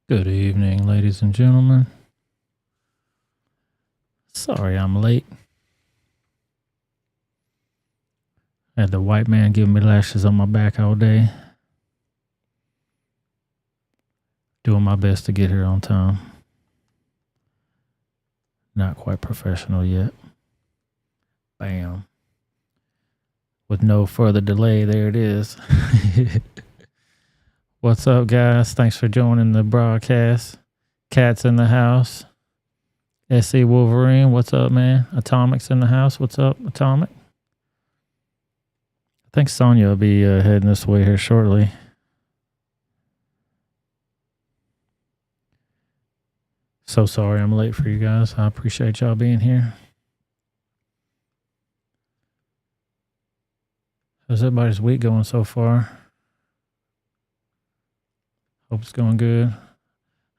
Good evening, ladies and gentlemen. Sorry I'm late. Had the white man giving me lashes on my back all day. Doing my best to get here on time. Not quite professional yet. Bam. With no further delay, there it is. What's up, guys? Thanks for joining the broadcast. Cat's in the house. SC Wolverine, what's up, man? Atomic's in the house. What's up, Atomic? I think Sonya will be heading this way here shortly. So sorry I'm late for you guys. I appreciate y'all being here. How's everybody's week going so far? Hope it's going good.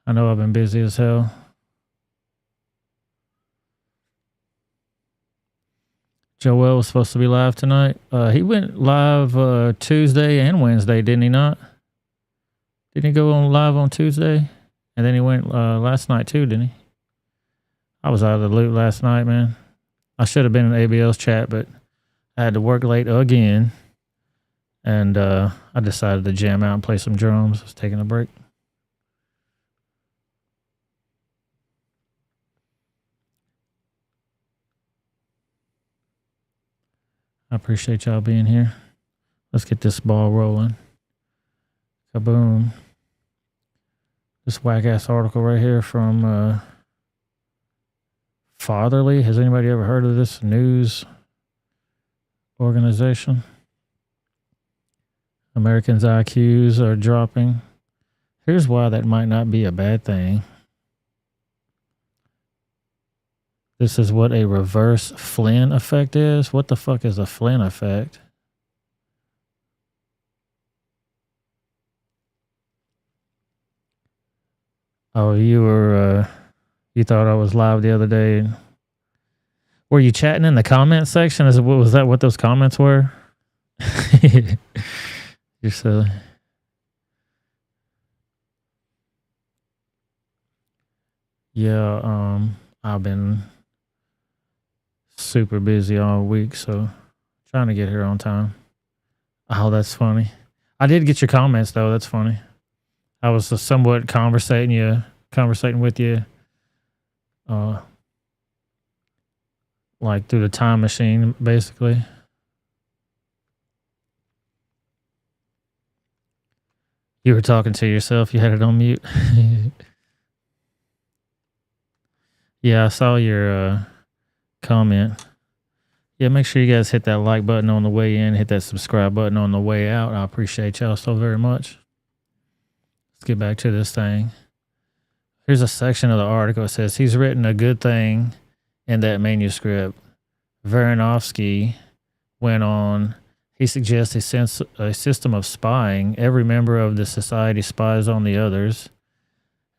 I know I've been busy as hell. Joel was supposed to be live tonight. He went live Tuesday and Wednesday, didn't he not? Didn't he go on live on Tuesday? And then he went last night too, didn't he? I was out of the loop last night, man. I should have been in ABL's chat, but I had to work late again. And I decided to jam out and play some drums. I was taking a break. I appreciate y'all being here. Let's get this ball rolling. Kaboom. This whack-ass article right here from Fatherly. Has anybody ever heard of this news organization? Americans' IQs are dropping. Here's why that might not be a bad thing. This is what a reverse Flynn effect is. What the fuck is a Flynn effect? Oh, you thought I was live the other day. Were you chatting in the comment section? Was that what those comments were? You're silly. Yeah, I've been super busy all week, so trying to get here on time. Oh, that's funny. I did get your comments though. That's funny. I was somewhat conversating with you, like through the time machine, basically. You were talking to yourself. You had it on mute. Yeah, I saw your comment. Yeah, make sure you guys hit that like button on the way in, hit that subscribe button on the way out. I appreciate y'all so very much. Let's get back to this thing. Here's a section of the article. It says, he's written a good thing in that manuscript. Varanovsky went on. He suggests a system of spying. Every member of the society spies on the others,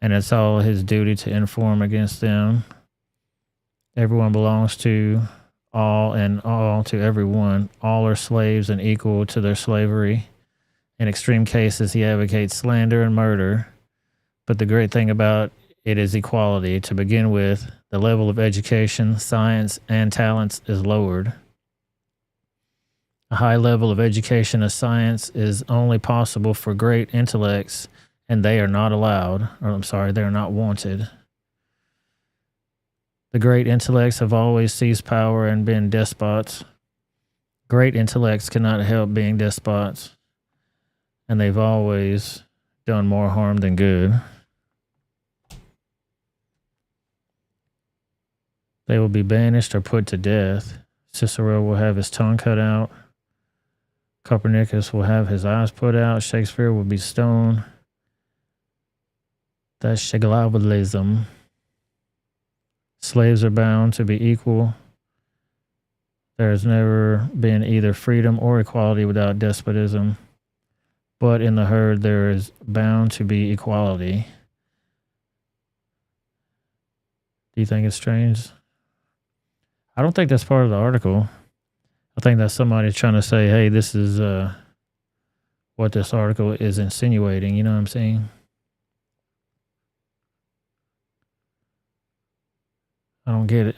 and it's all his duty to inform against them. Everyone belongs to all and all to everyone. All are slaves and equal to their slavery. In extreme cases, he advocates slander and murder. But the great thing about it is equality. To begin with, the level of education, science, and talents is lowered. A high level of education and science is only possible for great intellects, and they are not allowed, they are not wanted. The great intellects have always seized power and been despots. Great intellects cannot help being despots, and they've always done more harm than good. They will be banished or put to death. Cicero will have his tongue cut out. Copernicus will have his eyes put out. Shakespeare will be stoned. That's Shigalavism. Slaves are bound to be equal. There has never been either freedom or equality without despotism. But in the herd, there is bound to be equality. Do you think it's strange? I don't think that's part of the article. I think that's somebody trying to say, hey, this is what this article is insinuating. You know what I'm saying? I don't get it.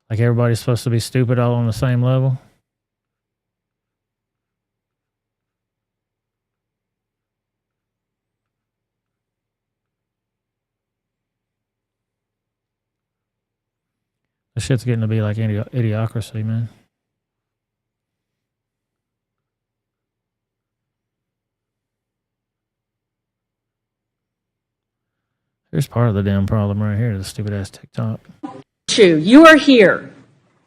Like everybody's supposed to be stupid all on the same level. This shit's getting to be like idiocracy, man. Here's part of the damn problem right here, the stupid ass TikTok. You are here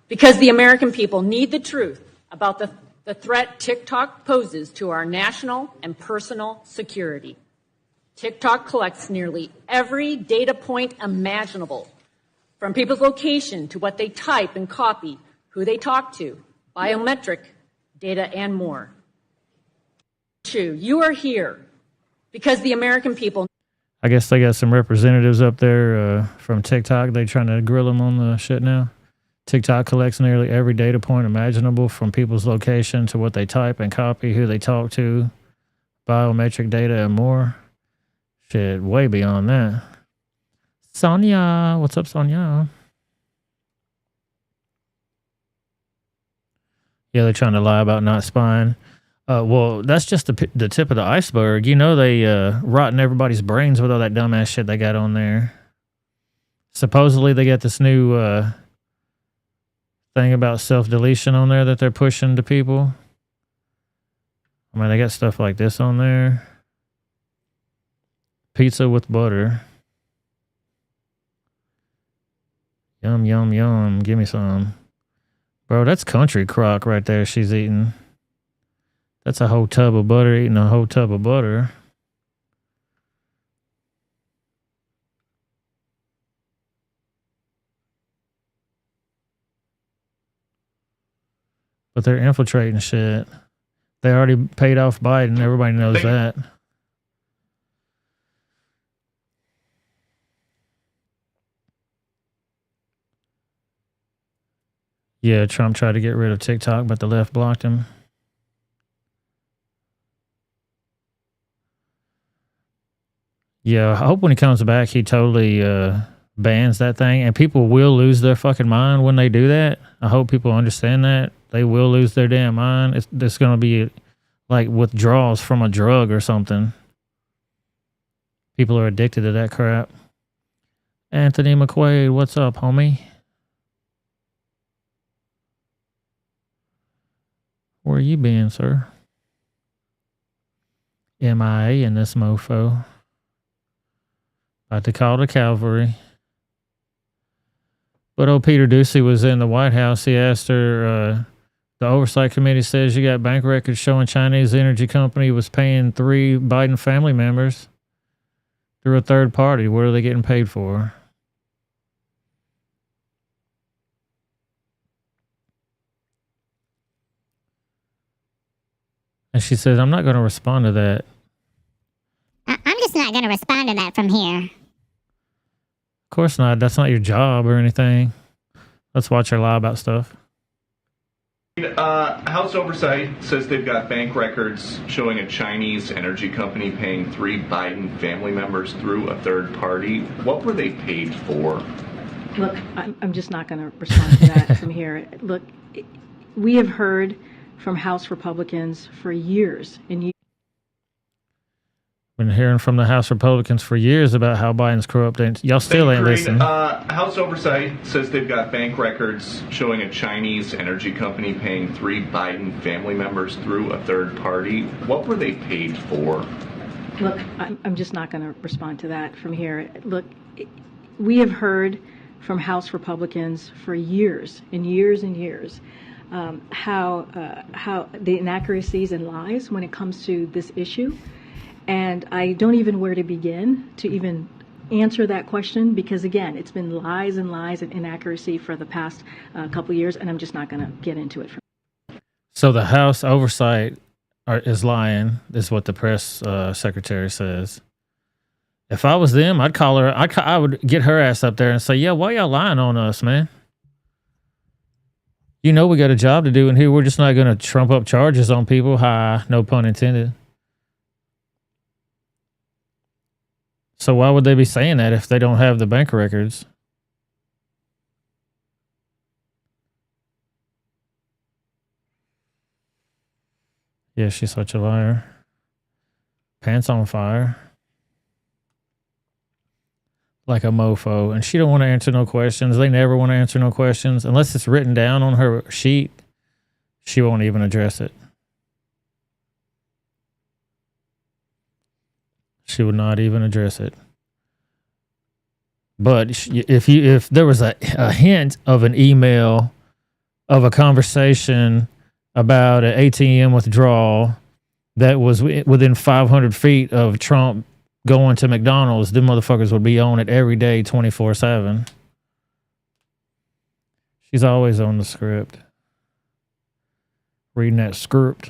because the American people need the truth about the threat TikTok poses to our national and personal security. TikTok collects nearly every data point imaginable, from people's location to what they type and copy, who they talk to, biometric data, and more. You are here because the American people. I guess they got some representatives up there from TikTok. They trying to grill them on the shit now. TikTok collects nearly every data point imaginable, from people's location to what they type and copy, who they talk to, biometric data, and more. Shit, way beyond that. Sonia, what's up, Sonia? Yeah, they're trying to lie about not spying. Well, that's just the tip of the iceberg. You know they rotten everybody's brains with all that dumbass shit they got on there. Supposedly they got this new thing about self-deletion on there that they're pushing to people. I mean, they got stuff like this on there. Pizza with butter. Yum, yum, yum. Give me some. Bro, that's country crock right there she's eating. That's a whole tub of butter eating a whole tub of butter. But they're infiltrating shit. They already paid off Biden. Everybody knows that. Yeah, Trump tried to get rid of TikTok, but the left blocked him. Yeah, I hope when he comes back, he totally bans that thing. And people will lose their fucking mind when they do that. I hope people understand that. They will lose their damn mind. It's going to be like withdrawals from a drug or something. People are addicted to that crap. Anthony McQuaid, what's up, homie? Where you been, sir? MIA in this mofo. About to call the cavalry. But old Peter Ducey was in the White House. He asked her, the Oversight Committee says you got bank records showing Chinese energy company was paying 3 Biden family members through a third party. What are they getting paid for? And she says, I'm not going to respond to that. I'm just not going to respond to that from here. Of course not. That's not your job or anything. Let's watch her lie about stuff. House Oversight says they've got bank records showing a Chinese energy company paying 3 Biden family members through a third party. What were they paid for? Look, I'm just not going to respond to that from here. Look, we have heard from House Republicans for years and years. Been hearing from the House Republicans for years about how Biden's corrupt. Y'all still ain't listening. House Oversight says they've got bank records showing a Chinese energy company paying 3 Biden family members through a third party. What were they paid for? Look, I'm just not going to respond to that from here. Look, we have heard from House Republicans for years and years and years how the inaccuracies and lies when it comes to this issue. And I don't even know where to begin to even answer that question because, again, it's been lies and lies and inaccuracy for the past couple of years, and I'm just not going to get into it. So the House Oversight is lying, is what the press secretary says. If I was them, I'd call her. I would get her ass up there and say, yeah, why y'all lying on us, man? You know we got a job to do in here. We're just not going to trump up charges on people. Ha, no pun intended. So why would they be saying that if they don't have the bank records? Yeah, she's such a liar. Pants on fire. Like a mofo. And she don't want to answer no questions. They never want to answer no questions. Unless it's written down on her sheet, she won't even address it. She would not even address it. But if there was a hint of an email of a conversation about an ATM withdrawal that was within 500 feet of Trump going to McDonald's, them motherfuckers would be on it every day, 24/7. She's always on the script. Reading that script.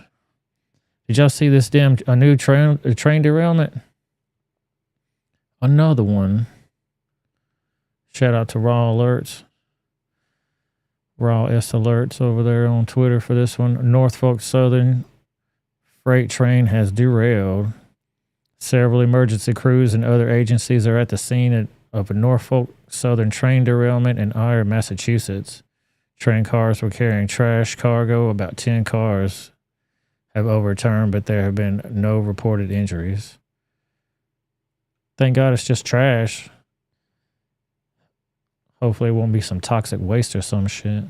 Did y'all see this a new train derailment? Another one. Shout out to Raw Alerts. Raw S Alerts over there on Twitter for this one. Norfolk Southern freight train has derailed. Several emergency crews and other agencies are at the scene of a Norfolk Southern train derailment in Eyre, Massachusetts. Train cars were carrying trash cargo. About 10 cars have overturned, but there have been no reported injuries. Thank God it's just trash. Hopefully it won't be some toxic waste or some shit.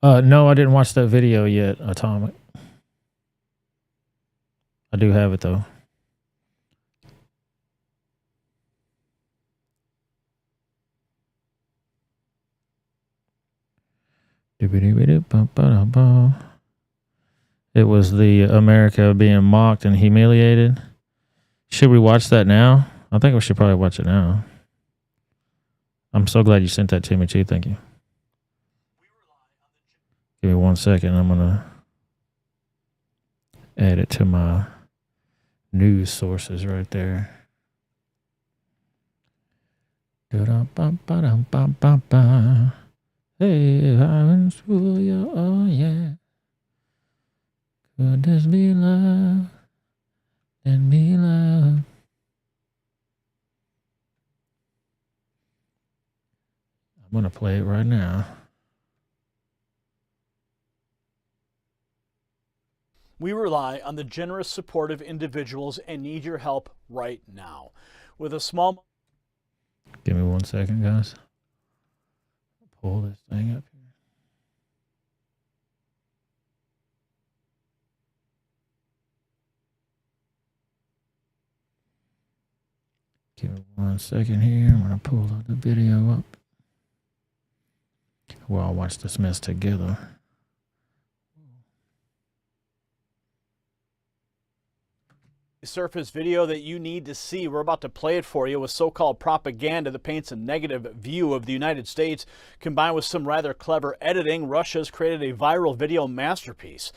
No, I didn't watch that video yet, Atomic. I do have it though. It was the America being mocked and humiliated. Should we watch that now? I think we should probably watch it now. I'm so glad you sent that to me too. Thank you. Give me 1 second. I'm going to add it to my news sources right there. Hey, I'm in school, yeah, oh yeah. Could this be love? And be love. I'm going to play it right now. We rely on the generous, supportive individuals and need your help right now. With a small... Give me 1 second, guys. Pull this thing up here. Give me 1 second here. I'm going to pull the video up. We'll all watch this mess together. Surface video that you need to see. We're about to play it for you with so-called propaganda that paints a negative view of the United States. Combined with some rather clever editing, Russia's created a viral video masterpiece.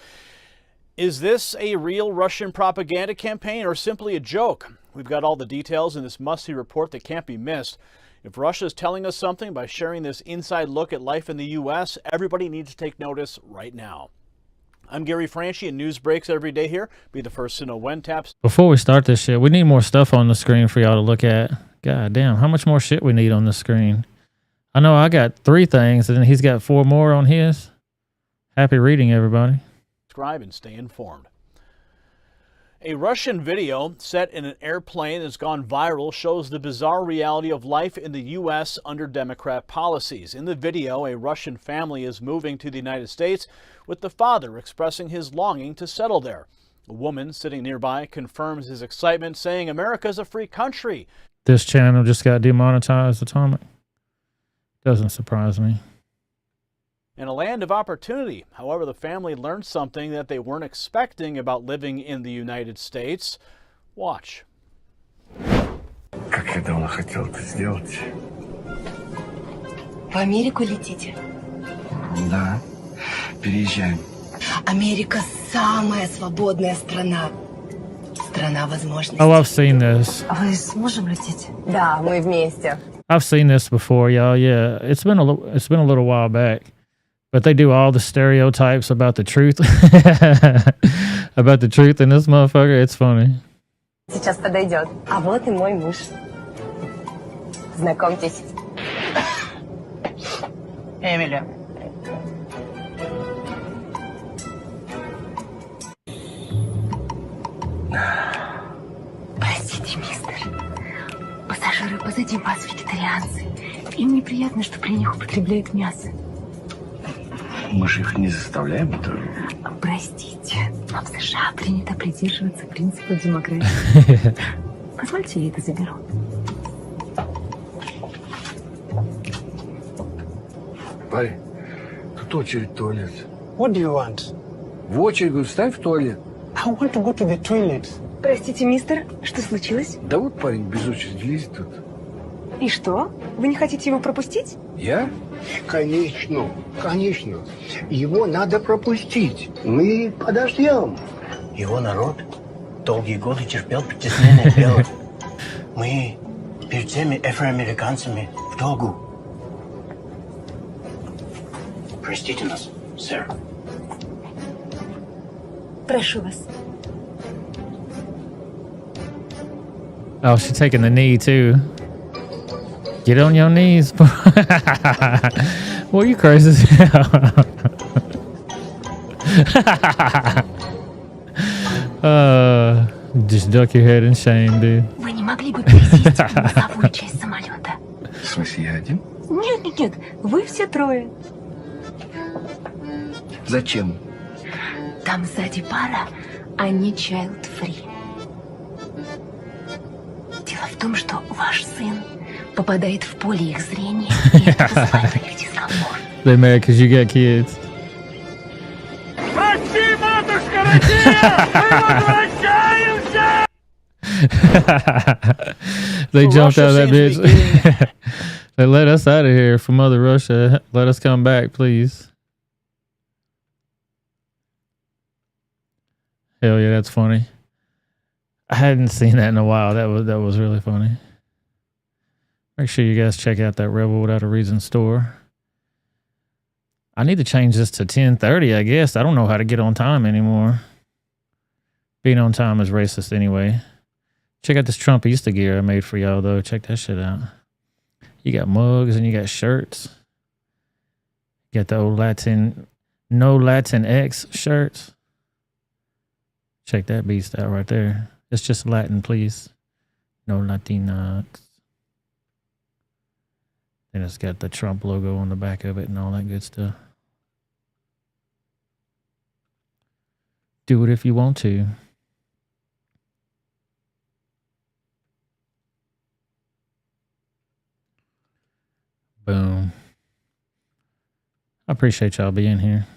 Is this a real Russian propaganda campaign or simply a joke? We've got all the details in this must-see report that can't be missed. If Russia is telling us something by sharing this inside look at life in the U.S., everybody needs to take notice right now. I'm Gary Franchi, and news breaks every day here. Be the first to know when. Taps. Before we start this shit, we need more stuff on the screen for y'all to look at. God damn, how much more shit we need on the screen? I know I got 3 things, and then he's got 4 more on his. Happy reading, everybody. Subscribe and stay informed. A Russian video set in an airplane that's gone viral shows the bizarre reality of life in the U.S. under Democrat policies. In the video, a Russian family is moving to the United States, with the father expressing his longing to settle there. A woman sitting nearby confirms his excitement, saying America's a free country. This channel just got demonetized, Atomic. Doesn't surprise me. And a land of opportunity. However, the family learned something that they weren't expecting about living in the United States. Watch. Как я давно хотел это сделать. В Америку летите? Да, переезжаем. Америка самая свободная страна. Страна возможностей. Oh, I've seen this. Вы с мужем летите? Да, мы вместе. I've seen this before, y'all. Yeah, it's been a little while back. But they do all the stereotypes about the truth. About the truth in this motherfucker. It's funny. Сейчас подойдет. А вот и мой муж. Знакомьтесь. Эмили. Пассажиры позади вас вегетарианцы. Им неприятно, что при них употребляют мясо. Мы же их не заставляем это. Простите, но в США принято придерживаться принципа демократии. Позвольте, я это заберу. Парень, тут очередь в туалет. What do you want? В очередь, говорю, встань в туалет. I want to go to the toilet. Простите, мистер, что случилось? Да вот парень без очереди лезет тут. И что? Вы не хотите его пропустить? Я? Конечно, конечно. Его надо пропустить. Мы подождем. Его народ долгие годы терпел притеснение белых. Мы перед всеми афроамериканцами в долгу. Простите нас, сэр. Прошу вас. Oh, she's taking the knee too. Get on your knees. Well, you crazy as hell. Just duck your head in shame, dude. Вы не могли бы присесть в носовую часть самолета? В смысле, я один? Нет, вы все трое. Зачем? Там сзади пара, а не child-free. Дело в том, что ваш сын попадает в поле их зрения, и это вызывает у них дискомфорт. They mad because you got kids. Прости, матушка Россия! Мы возвращаемся! They jumped Russia out of that seems to be bitch. They let us out of here from Mother Russia. Let us come back, please. Hell yeah, that's funny. I hadn't seen that in a while. That was really funny. Make sure you guys check out that Rebel Without a Reason store. I need to change this to 10:30, I guess. I don't know how to get on time anymore. Being on time is racist anyway. Check out this Trump Easter gear I made for y'all, though. Check that shit out. You got mugs and you got shirts. You got the old No Latin X shirts. Check that beast out right there. It's just Latin, please. No Latinx. And it's got the Trump logo on the back of it and all that good stuff. Do it if you want to. Boom. I appreciate y'all being here.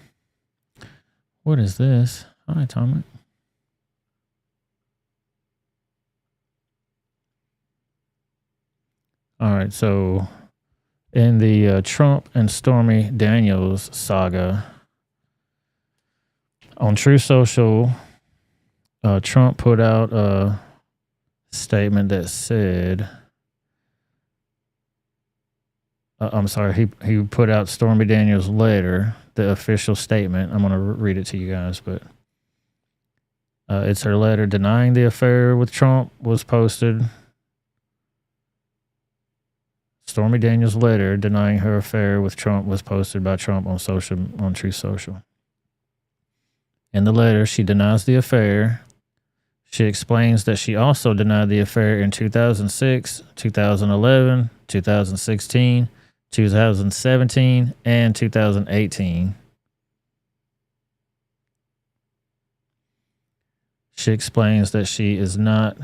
What is this? Hi, Tommy. All right, so in the Trump and Stormy Daniels saga, on True Social, Trump put out a statement that said, I'm sorry, he put out Stormy Daniels' letter, the official statement. I'm going to read it to you guys, but it's her letter denying the affair with Trump was posted. Stormy Daniels' letter denying her affair with Trump was posted by Trump on True Social. In the letter, she denies the affair. She explains that she also denied the affair in 2006, 2011, 2016, 2017, and 2018. She explains that she is not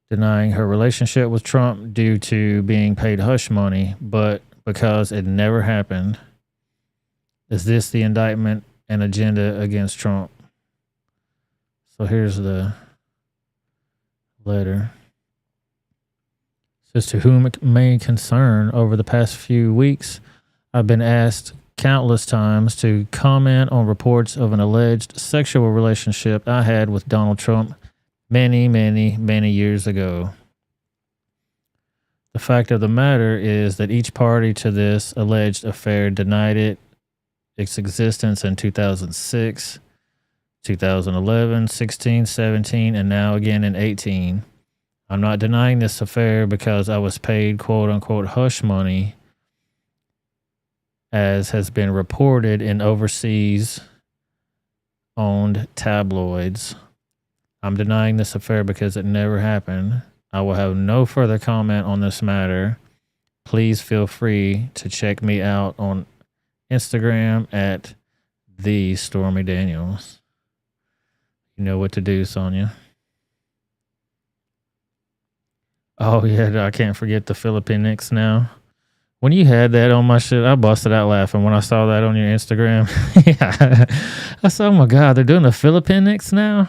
denying her relationship with Trump due to being paid hush money, but because it never happened. Is this the indictment and agenda against Trump? So here's the letter. It says, to whom it may concern, over the past few weeks, I've been asked countless times to comment on reports of an alleged sexual relationship I had with Donald Trump many, many, many years ago. The fact of the matter is that each party to this alleged affair denied its existence in 2006, 2011, 16, 17, and now again in 18. I'm not denying this affair because I was paid quote-unquote hush money, as has been reported in overseas-owned tabloids. I'm denying this affair because it never happened. I will have no further comment on this matter. Please feel free to check me out on Instagram at the Stormy Daniels. You know what to do, Sonia. Oh yeah, I can't forget the Philippines now. When you had that on my shit, I busted out laughing when I saw that on your Instagram. Yeah. I said, oh my God, they're doing the Philippines now?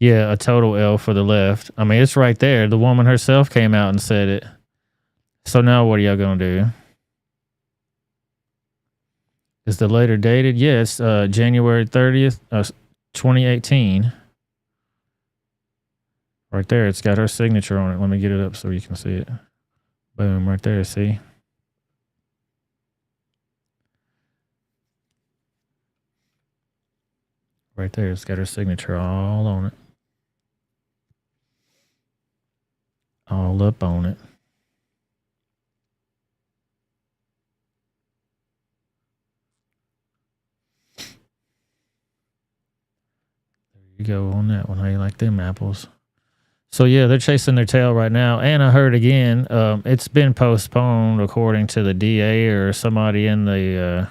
Yeah, a total L for the left. I mean, it's right there. The woman herself came out and said it. So now what are y'all going to do? Is the later dated? Yes, January 30th, 2018. Right there, it's got her signature on it. Let me get it up so you can see it. Boom, right there, see? Right there, it's got her signature all on it. All up on it. There you go on that one. How you like them apples? So yeah, they're chasing their tail right now. And I heard again, it's been postponed according to the DA or somebody in the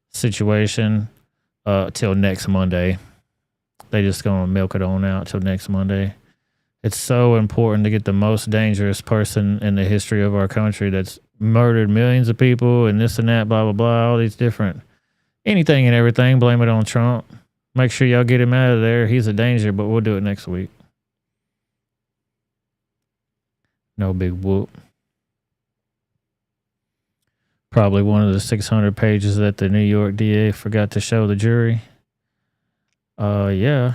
situation till next Monday. They just gonna milk it on out till next Monday. It's so important to get the most dangerous person in the history of our country that's murdered millions of people and this and that, blah, blah, blah, all these different, anything and everything. Blame it on Trump. Make sure y'all get him out of there. He's a danger, but we'll do it next week. No big whoop. Probably one of the 600 pages that the New York DA forgot to show the jury. Yeah.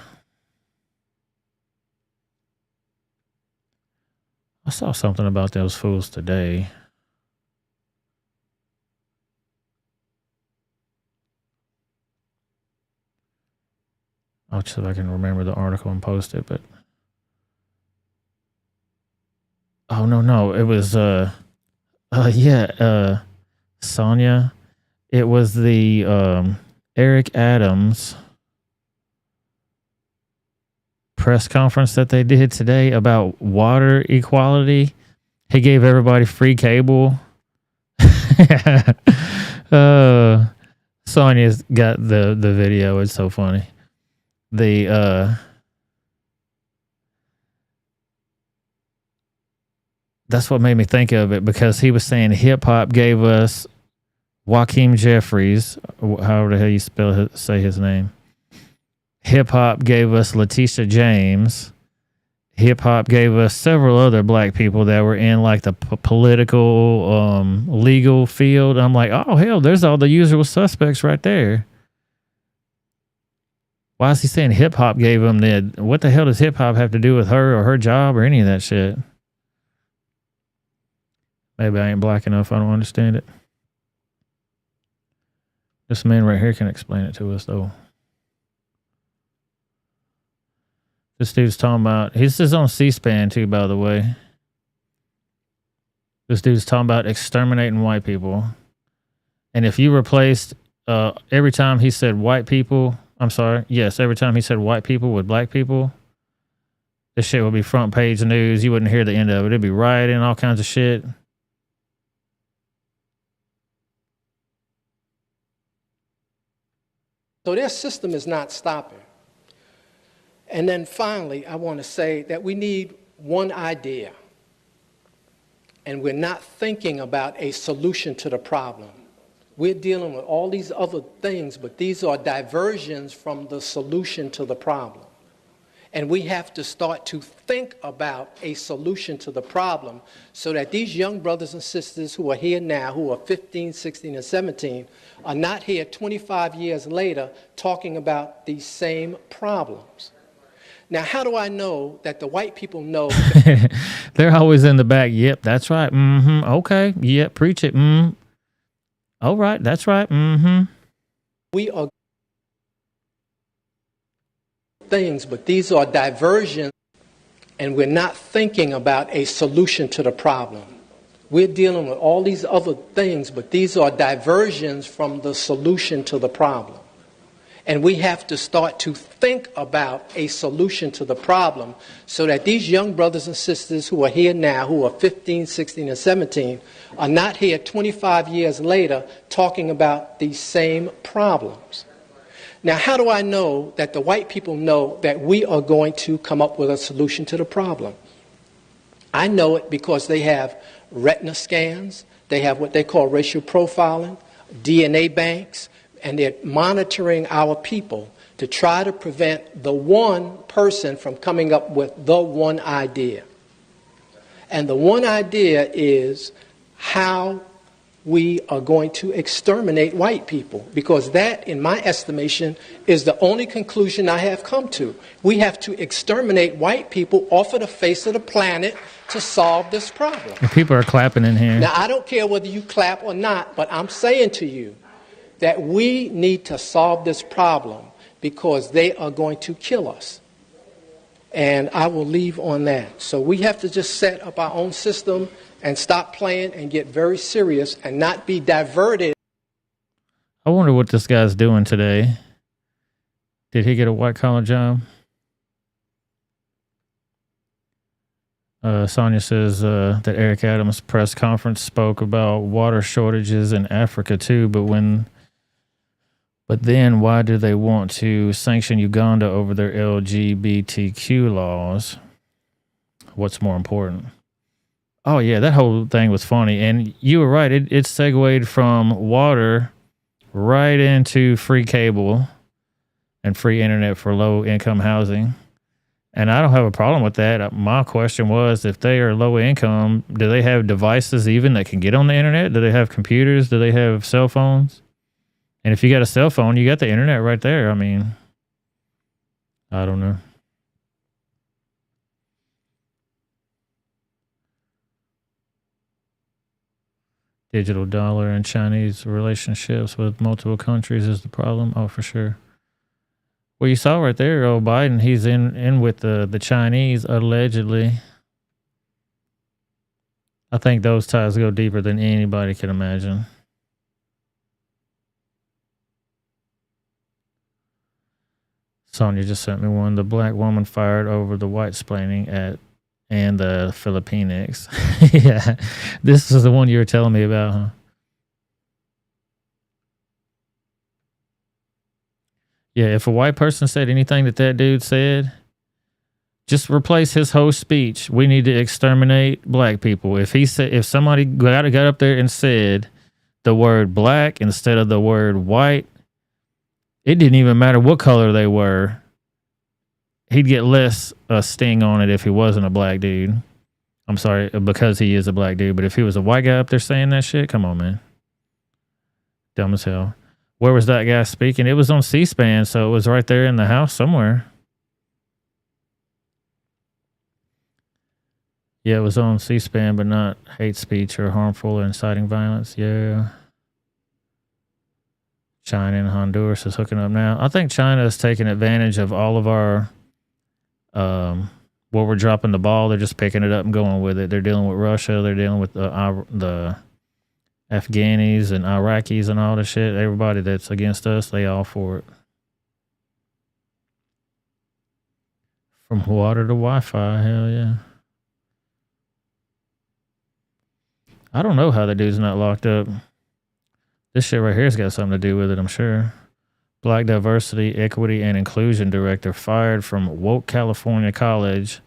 I saw something about those fools today. I'll see if I can remember the article and post it, but oh no, it was Sonia. It was the Eric Adams press conference that they did today about water equality. He gave everybody free cable. Sonia's got the video. It's so funny. That's what made me think of it, because he was saying hip hop gave us Joaquin Jeffries, however the hell you say his name. Hip hop gave us Letitia James. Hip hop gave us several other black people that were in like the political, legal field. I'm like, oh hell, there's all the usual suspects right there. Why is he saying hip hop gave him that? What the hell does hip hop have to do with her or her job or any of that shit? Maybe I ain't black enough. I don't understand it. This man right here can explain it to us though. This dude's talking about, this is on C-SPAN too, by the way. This dude's talking about exterminating white people. And if you replaced, every time he said white people, every time he said white people with black people, this shit would be front page news. You wouldn't hear the end of it. It'd be rioting, all kinds of shit. So their system is not stopping. And then finally, I want to say that we need one idea. And we're not thinking about a solution to the problem. We're dealing with all these other things, but these are diversions from the solution to the problem. And we have to start to think about a solution to the problem so that these young brothers and sisters who are here now, who are 15, 16, and 17, are not here 25 years later talking about these same problems. Now, how do I know that the white people know? They're always in the back. Yep, that's right. Mm-hmm. Okay. Yep, preach it. Mm. All right, that's right. Mm-hmm. We are things, but these are diversions, and we're not thinking about a solution to the problem. We're dealing with all these other things, but these are diversions from the solution to the problem. And we have to start to think about a solution to the problem so that these young brothers and sisters who are here now, who are 15, 16, and 17, are not here 25 years later talking about these same problems. Now, how do I know that the white people know that we are going to come up with a solution to the problem? I know it because they have retina scans, they have what they call racial profiling, DNA banks, and they're monitoring our people to try to prevent the one person from coming up with the one idea. And the one idea is how we are going to exterminate white people, because that, in my estimation, is the only conclusion I have come to. We have to exterminate white people off of the face of the planet to solve this problem. People are clapping in here. Now, I don't care whether you clap or not, but I'm saying to you that we need to solve this problem because they are going to kill us. And I will leave on that. So we have to just set up our own system and stop playing and get very serious and not be diverted. I wonder what this guy's doing today. Did he get a white-collar job? Sonia says that Eric Adams' press conference spoke about water shortages in Africa too, but then why do they want to sanction Uganda over their LGBTQ laws? What's more important? Oh, yeah, that whole thing was funny. And you were right. It segued from water right into free cable and free internet for low-income housing. And I don't have a problem with that. My question was, if they are low income, do they have devices even that can get on the internet? Do they have computers? Do they have cell phones? And if you got a cell phone, you got the internet right there. I mean, I don't know. Digital dollar and Chinese relationships with multiple countries is the problem. Oh, for sure. Well, you saw right there, Biden, he's in with the Chinese, allegedly. I think those ties go deeper than anybody can imagine. Sonia just sent me one. The black woman fired over the white splaining and the Filipinx. Yeah, this is the one you were telling me about, huh? Yeah, if a white person said anything that dude said, just replace his whole speech. We need to exterminate black people. If somebody got up there and said the word black instead of the word white, it didn't even matter what color they were. He'd get less a sting on it if he wasn't a black dude. I'm sorry, because he is a black dude. But if he was a white guy up there saying that shit, come on, man. Dumb as hell. Where was that guy speaking? It was on C-SPAN, so it was right there in the house somewhere. Yeah, it was on C-SPAN, but not hate speech or harmful or inciting violence. Yeah. China and Honduras is hooking up now. I think China is taking advantage of all of our, where we're dropping the ball. They're just picking it up and going with it. They're dealing with Russia. They're dealing with the Afghanis and Iraqis and all the shit. Everybody that's against us, they all for it. From water to Wi-Fi, hell yeah. I don't know how the dude's not locked up. This shit right here's got something to do with it, I'm sure. Black Diversity, Equity, and Inclusion Director fired from Woke California College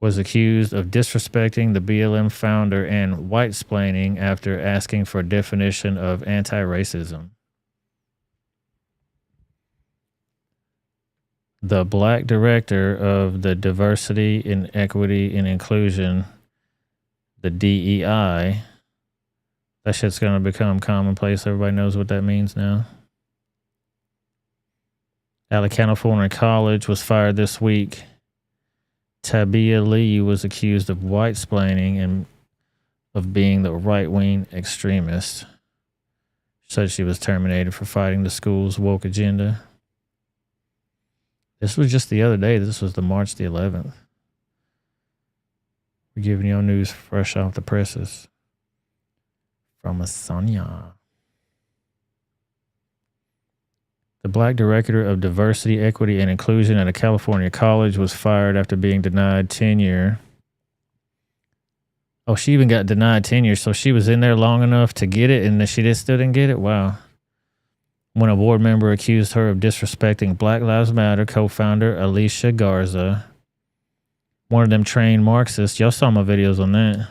was accused of disrespecting the BLM founder and white-splaining after asking for a definition of anti-racism. The black director of the Diversity and Equity and Inclusion, the DEI, that shit's going to become commonplace. Everybody knows what that means now. Out of California College was fired this week. Tabia Lee was accused of white-splaining and of being the right-wing extremist. She said she was terminated for fighting the school's woke agenda. This was just the other day. This was the March the 11th. We're giving you news fresh off the presses. From a Sonia. The black director of diversity, equity, and inclusion at a California college was fired after being denied tenure. Oh, she even got denied tenure, so she was in there long enough to get it, and then she just still didn't get it? Wow. When a board member accused her of disrespecting Black Lives Matter co-founder Alicia Garza. One of them trained Marxists. Y'all saw my videos on that.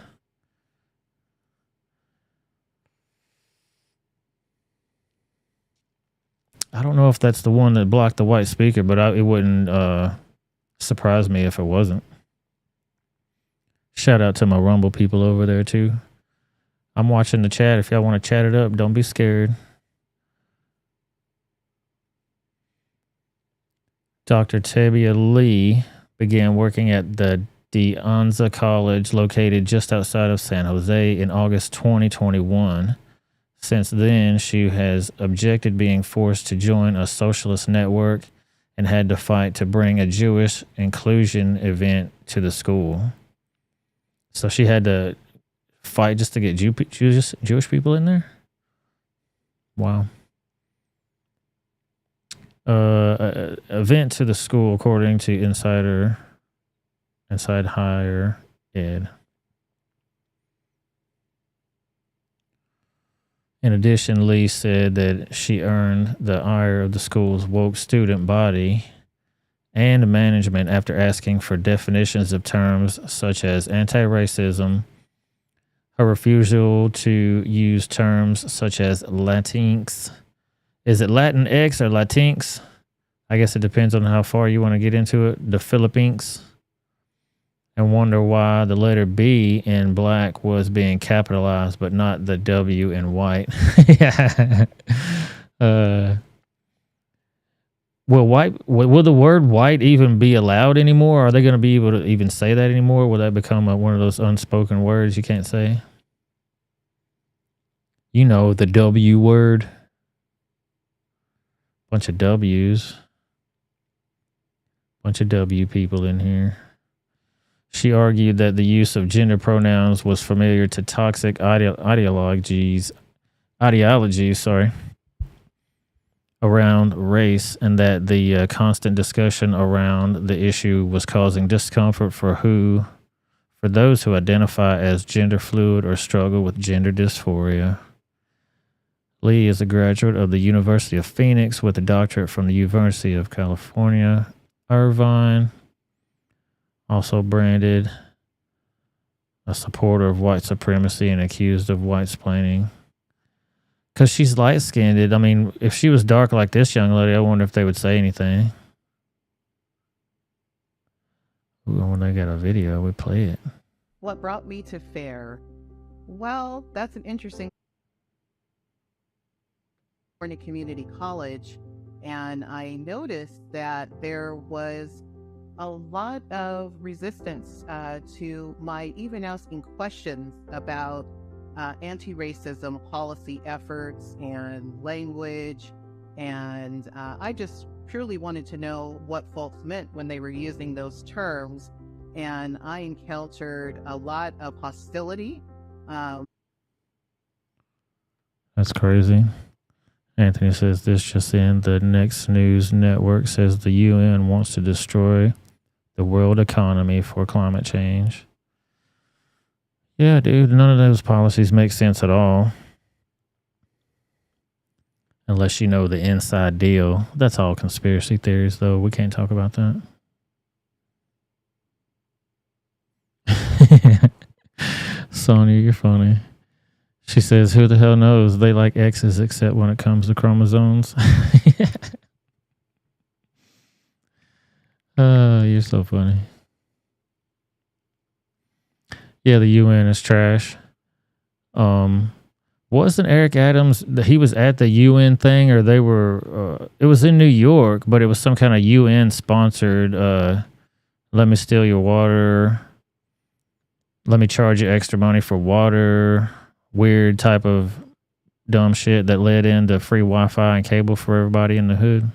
I don't know if that's the one that blocked the white speaker, but it wouldn't surprise me if it wasn't. Shout out to my Rumble people over there too. I'm watching the chat. If y'all want to chat it up, don't be scared. Dr. Tabia Lee began working at the De Anza College located just outside of San Jose in August 2021. Since then, she has objected being forced to join a socialist network and had to fight to bring a Jewish inclusion event to the school. So she had to fight just to get Jewish people in there? Wow. Event to the school, according to Inside Higher Ed. In addition, Lee said that she earned the ire of the school's woke student body and management after asking for definitions of terms such as anti-racism, her refusal to use terms such as Latinx. Is it Latinx or Latinx? I guess it depends on how far you want to get into it. The Philippines. And wonder why the letter B in black was being capitalized, but not the W in white. Yeah. Will the word white even be allowed anymore? Are they going to be able to even say that anymore? Will that become one of those unspoken words you can't say? You know, the W word. Bunch of W's. Bunch of W people in here. She argued that the use of gender pronouns was familiar to toxic ideologies, around race, and that the constant discussion around the issue was causing discomfort for those who identify as gender fluid or struggle with gender dysphoria. Lee is a graduate of the University of Phoenix with a doctorate from the University of California, Irvine. Also branded a supporter of white supremacy and accused of white-splaining. Because she's light-skinned. I mean, if she was dark like this young lady, I wonder if they would say anything. Ooh, when they got a video, we play it. What brought me to FAIR? Well, that's an interesting community college, and I noticed that there was a lot of resistance to my even asking questions about anti-racism policy efforts and language. And I just purely wanted to know what folks meant when they were using those terms. And I encountered a lot of hostility. That's crazy. Anthony says this just in. The Next News Network says the UN wants to destroy the world economy for climate change. Yeah, dude, none of those policies make sense at all. Unless you know the inside deal. That's all conspiracy theories, though. We can't talk about that. Sonia, you're funny. She says, who the hell knows? They like X's except when it comes to chromosomes. You're so funny. Yeah, the UN is trash. Wasn't Eric Adams, he was at the UN thing, or they were, it was in New York, but it was some kind of UN sponsored, let me steal your water, let me charge you extra money for water, weird type of dumb shit that led into free Wi-Fi and cable for everybody in the hood.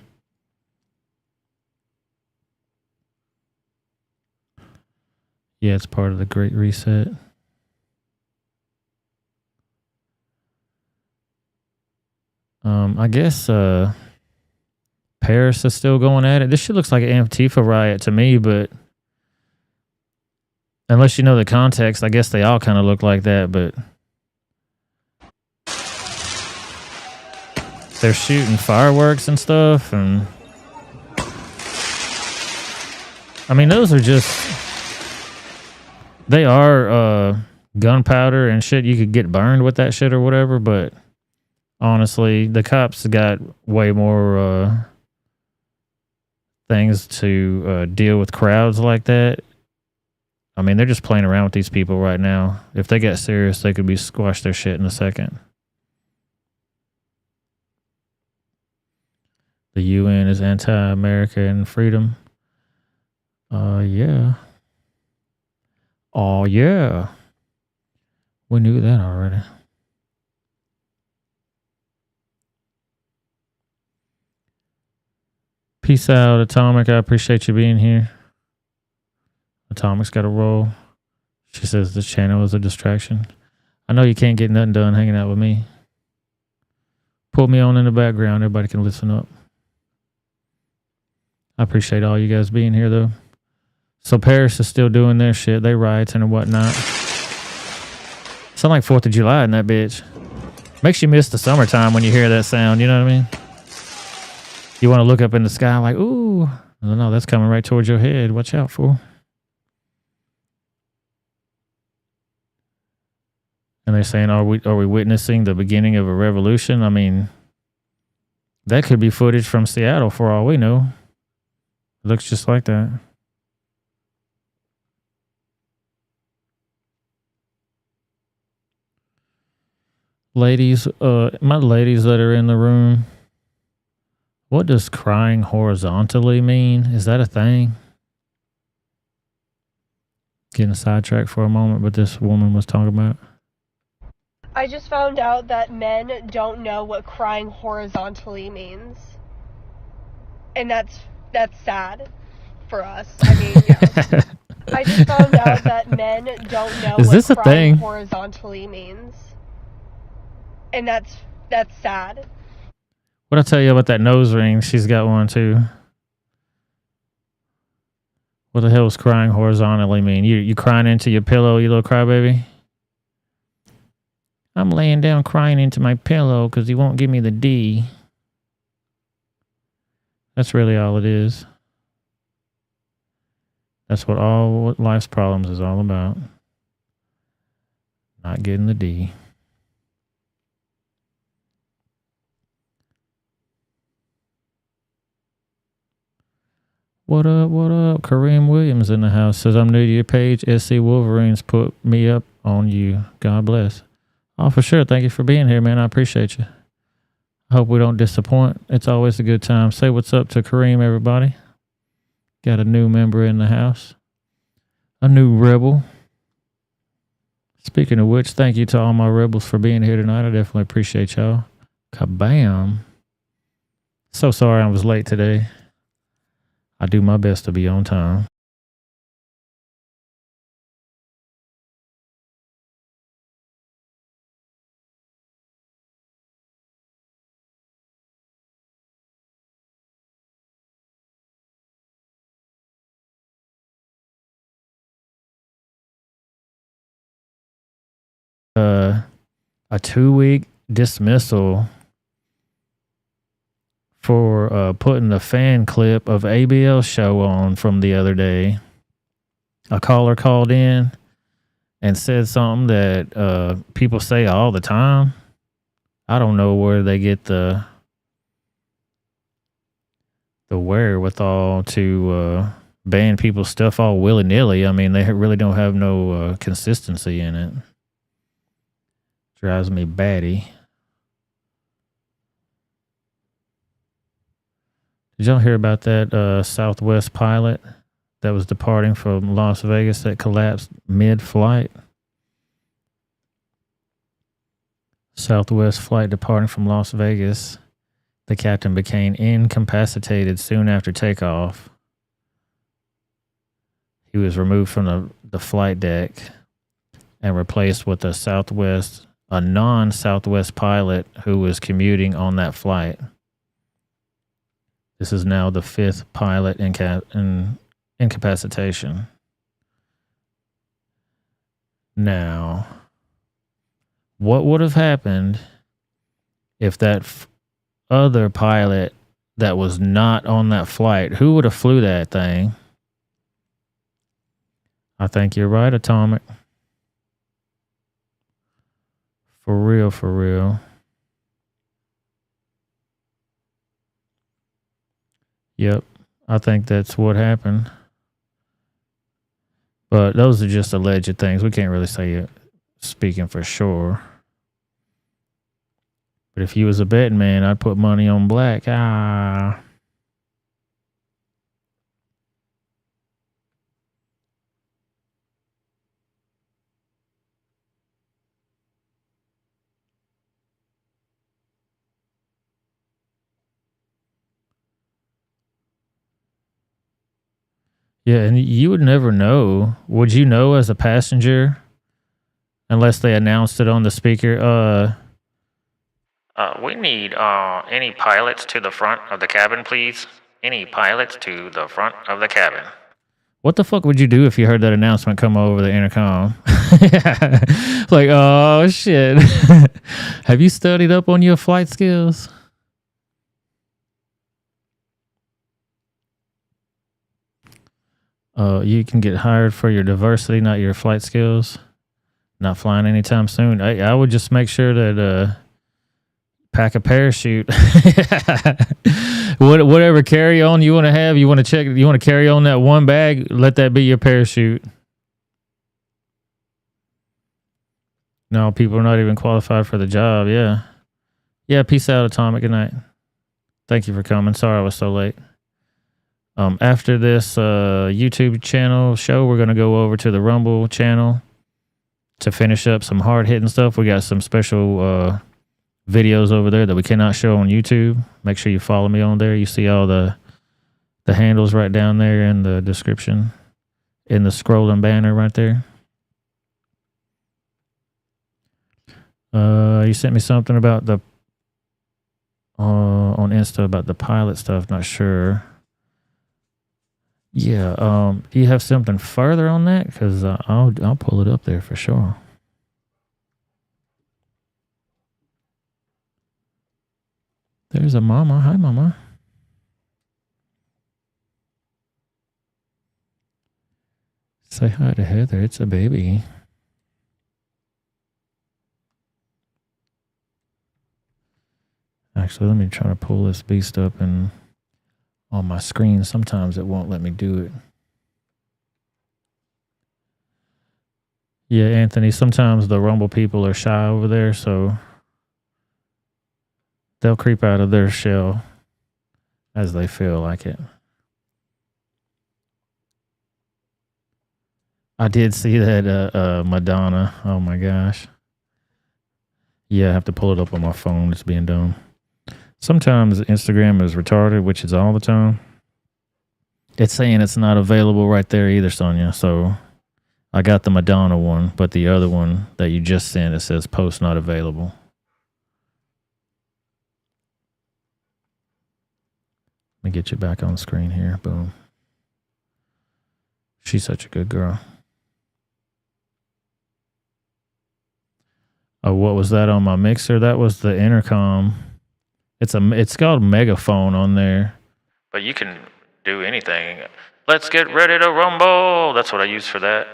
Yeah, it's part of the Great Reset. I guess Paris is still going at it. This shit looks like an Antifa riot to me, but unless you know the context, I guess they all kind of look like that, but they're shooting fireworks and stuff, and I mean, those are just, they are gunpowder and shit. You could get burned with that shit or whatever, but honestly, the cops got way more things to deal with crowds like that. I mean, they're just playing around with these people right now. If they get serious, they could be squash their shit in a second. The UN is anti-American freedom. Yeah. Oh, yeah. We knew that already. Peace out, Atomic. I appreciate you being here. Atomic's got a roll. She says this channel is a distraction. I know you can't get nothing done hanging out with me. Put me on in the background. Everybody can listen up. I appreciate all you guys being here, though. So Paris is still doing their shit. They rioting and whatnot. Sound like 4th of July in that bitch. Makes you miss the summertime when you hear that sound, you know what I mean? You want to look up in the sky like, ooh. No, that's coming right towards your head. Watch out, fool. And they're saying, are we witnessing the beginning of a revolution? I mean, that could be footage from Seattle for all we know. It looks just like that. Ladies, my ladies that are in the room, what does crying horizontally mean? Is that a thing? Getting sidetracked for a moment, but this woman was talking about. I just found out that men don't know what crying horizontally means. And that's sad for us. I mean, yeah. I just found out that men don't know what crying horizontally means. And that's sad. What'd I tell you about that nose ring? She's got one too. What the hell does crying horizontally mean? You crying into your pillow, you little crybaby? I'm laying down crying into my pillow because he won't give me the D. That's really all it is. That's what life's problems is all about. Not getting the D. What up, what up? Kareem Williams in the house says, I'm new to your page. SC Wolverines put me up on you. God bless. Oh, for sure. Thank you for being here, man. I appreciate you. I hope we don't disappoint. It's always a good time. Say what's up to Kareem, everybody. Got a new member in the house. A new rebel. Speaking of which, thank you to all my rebels for being here tonight. I definitely appreciate y'all. Kabam. So sorry I was late today. I do my best to be on time. A 2-week dismissal for putting the fan clip of ABL's show on from the other day. A caller called in and said something that people say all the time. I don't know where they get the wherewithal to ban people's stuff all willy-nilly. I mean, they really don't have no consistency in it. Drives me batty. Did y'all hear about that Southwest pilot that was departing from Las Vegas that collapsed mid-flight? Southwest flight departing from Las Vegas. The captain became incapacitated soon after takeoff. He was removed from the flight deck and replaced with a a non-Southwest pilot who was commuting on that flight. This is now the 5th pilot incapacitation. Now, what would have happened if that other pilot that was not on that flight, who would have flew that thing? I think you're right, Atomic. For real, for real. Yep, I think that's what happened. But those are just alleged things. We can't really say it speaking for sure. But if you was a betting man, I'd put money on black. Ah. Yeah, and you would never know. Would you know as a passenger unless they announced it on the speaker? We need any pilots to the front of the cabin, please. Any pilots to the front of the cabin. What the fuck would you do if you heard that announcement come over the intercom? Like, oh shit. Have you studied up on your flight skills? You can get hired for your diversity, not your flight skills. Not flying anytime soon. I would just make sure that pack a parachute. Whatever carry on you want to have, you want to carry on that one bag, let that be your parachute. No, people are not even qualified for the job. Yeah, peace out, Atomic. Good night. Thank you for coming. Sorry I was so late. After this YouTube channel show, we're going to go over to the Rumble channel to finish up some hard-hitting stuff. We got some special videos over there that we cannot show on YouTube. Make sure you follow me on there. You see all the handles right down there in the description, in the scrolling banner right there. You sent me something about the on Insta about the pilot stuff. Not sure. Yeah. Do you have something further on that? Because I'll pull it up there for sure. There's a mama. Hi, mama. Say hi to Heather. It's a baby. Actually, let me try to pull this beast up and on my screen. Sometimes it won't let me do it. Yeah, Anthony, sometimes the Rumble people are shy over there, so they'll creep out of their shell as they feel like it. I did see that Madonna. Oh my gosh. Yeah, I have to pull it up on my phone. It's being dumb. Sometimes Instagram is retarded, which is all the time. It's saying it's not available right there either, Sonia. So I got the Madonna one, but the other one that you just sent, it says post not available. Let me get you back on screen here. Boom. She's such a good girl. Oh, what was that on my mixer? That was the intercom. It's called megaphone on there. But you can do anything. Let's get ready to rumble. That's what I use for that.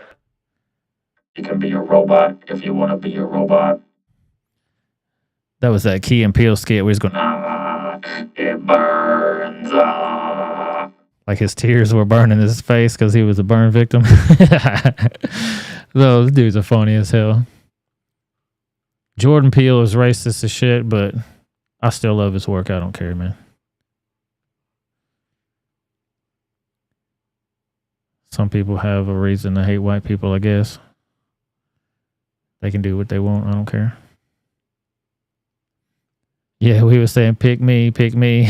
You can be a robot if you want to be a robot. That was that Key and Peele skit where he's going, it burns. Like his tears were burning his face because he was a burn victim. Those dudes are funny as hell. Jordan Peele is racist as shit, but I still love his work. I don't care, man. Some people have a reason to hate white people, I guess. They can do what they want. I don't care. Yeah, we were saying, pick me, pick me.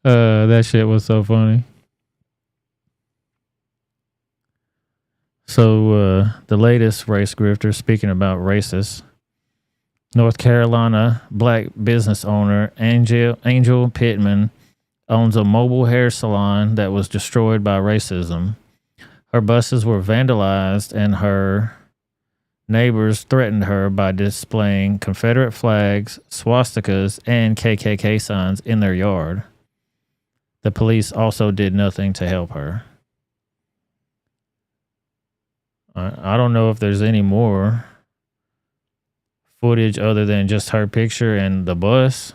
That shit was so funny. So the latest race grifter, speaking about racists, North Carolina black business owner Angel Pittman owns a mobile hair salon that was destroyed by racism. Her buses were vandalized and her neighbors threatened her by displaying Confederate flags, swastikas, and KKK signs in their yard. The police also did nothing to help her. I don't know if there's any more footage other than just her picture and the bus.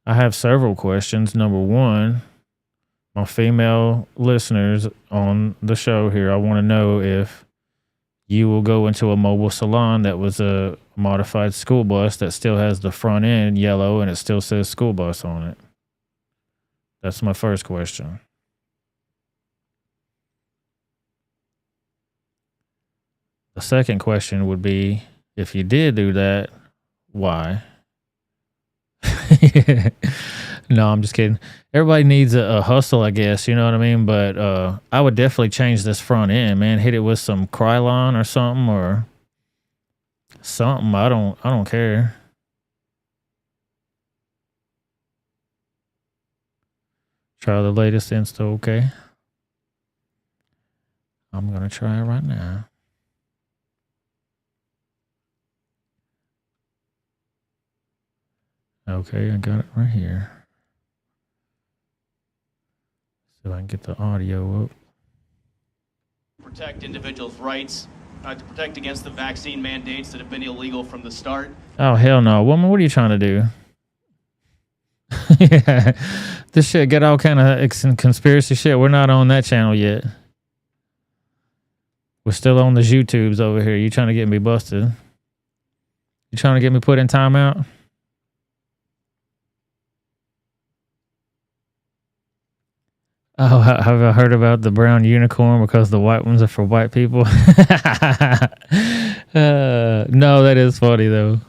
I have several questions. Number one, my female listeners on the show here, I want to know if you will go into a mobile salon that was a modified school bus that still has the front end yellow and it still says school bus on it. That's my first question. The second question would be, if you did do that, why? No, I'm just kidding. Everybody needs a hustle, I guess. You know what I mean? But I would definitely change this front end, man. Hit it with some Krylon or something, or something. I don't care. Try the latest Insta, okay? I'm gonna try it right now. Okay, I got it right here. See if I can get the audio up. Protect individuals' rights, to protect against the vaccine mandates that have been illegal from the start. Oh, hell no. Woman, what are you trying to do? Yeah. This shit got all kind of conspiracy shit. We're not on that channel yet. We're still on the YouTubes over here. You trying to get me busted? You trying to get me put in timeout? Oh, have I heard about the brown unicorn because the white ones are for white people? No, that is funny though.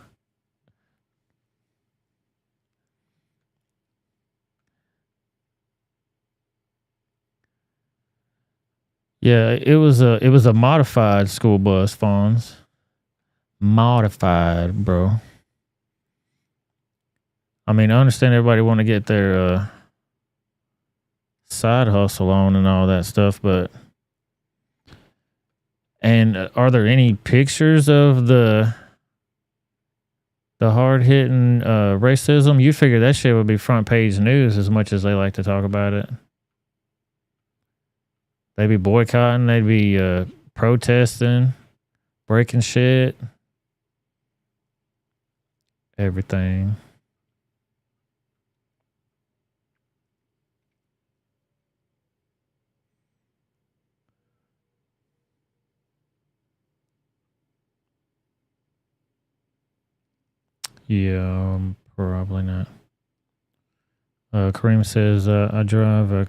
Yeah, it was a modified school bus, Fonz. Modified, bro. I mean, I understand everybody want to get their side hustle on and all that stuff, but are there any pictures of the hard hitting racism? You figure that shit would be front page news as much as they like to talk about it. They'd be boycotting, they'd be protesting, breaking shit, everything. Yeah, probably not. Kareem says, I drive a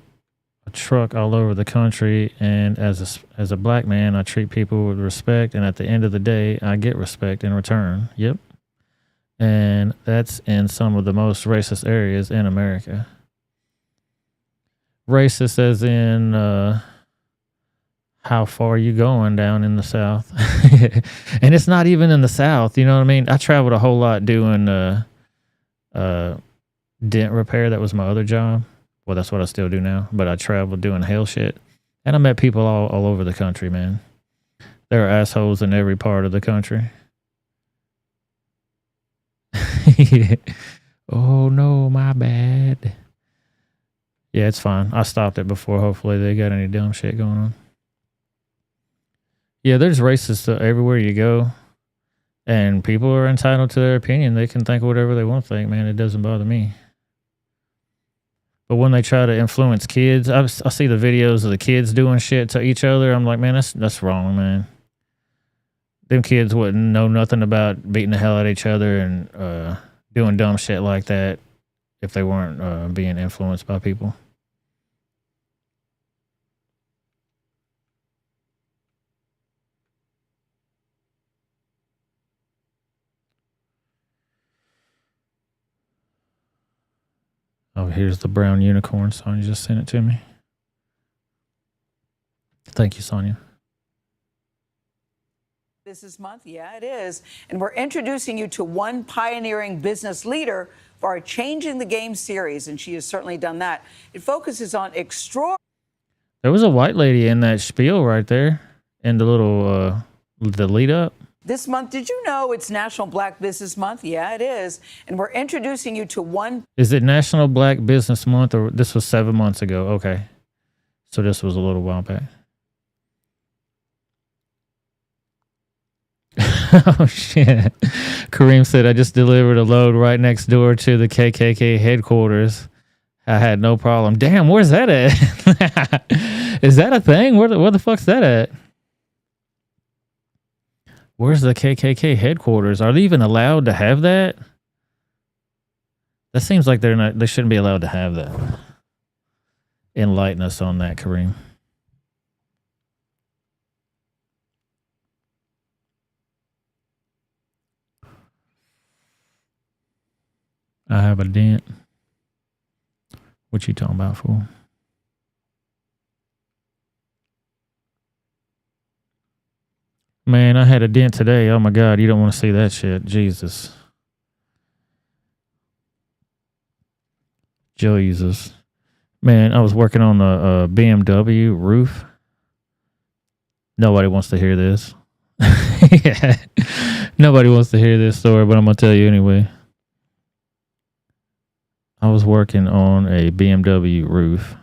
truck all over the country, and as a black man, I treat people with respect, and at the end of the day, I get respect in return. Yep. And that's in some of the most racist areas in America. Racist as in how far you going down in the South. And it's not even in the South, you know what I mean? I traveled a whole lot doing dent repair. That was my other job. Well, that's what I still do now, but I traveled doing hail shit. And I met people all over the country, man. There are assholes in every part of the country. Oh no, my bad. Yeah, it's fine. I stopped it before. Hopefully they got any dumb shit going on. Yeah, there's racists everywhere you go, and people are entitled to their opinion. They can think whatever they want to think, man. It doesn't bother me. But when they try to influence kids, I see the videos of the kids doing shit to each other. I'm like, man, that's wrong, man. Them kids wouldn't know nothing about beating the hell out of each other and doing dumb shit like that if they weren't being influenced by people. Oh, here's the brown unicorn song. You just sent it to me. Thank you, Sonia. Business Month, yeah, it is. And we're introducing you to one pioneering business leader for our Changing the Game series, and she has certainly done that. It focuses on extraordinary. There was a white lady in that spiel right there in the little, the lead up. This month, did you know it's National Black Business Month? Yeah, it is. And we're introducing you to one. Is it National Black Business Month, or this was 7 months ago? Okay. So this was a little while back. Oh, shit. Kareem said, I just delivered a load right next door to the KKK headquarters. I had no problem. Damn, where's that at? Is that a thing? Where the fuck's that at? Where's the KKK headquarters? Are they even allowed to have that? That seems like they shouldn't be allowed to have that. Enlighten us on that, Kareem. I have a dent. What you talking about, fool? Man, I had a dent today. Oh my God, you don't want to see that shit. Jesus. Jesus. Man, I was working on the BMW roof. Nobody wants to hear this. Yeah. Nobody wants to hear this story, but I'm going to tell you anyway. I was working on a BMW roof,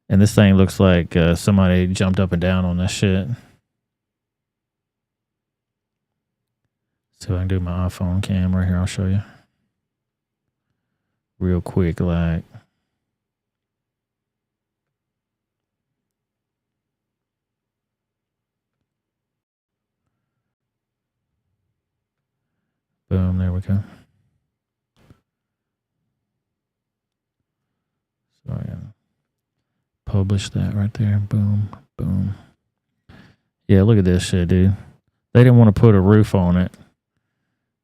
and this thing looks like somebody jumped up and down on this shit. So I can do my iPhone camera here. I'll show you real quick. Like, boom, there we go. So yeah, publish that right there. Boom, boom. Yeah, look at this shit, dude. They didn't want to put a roof on it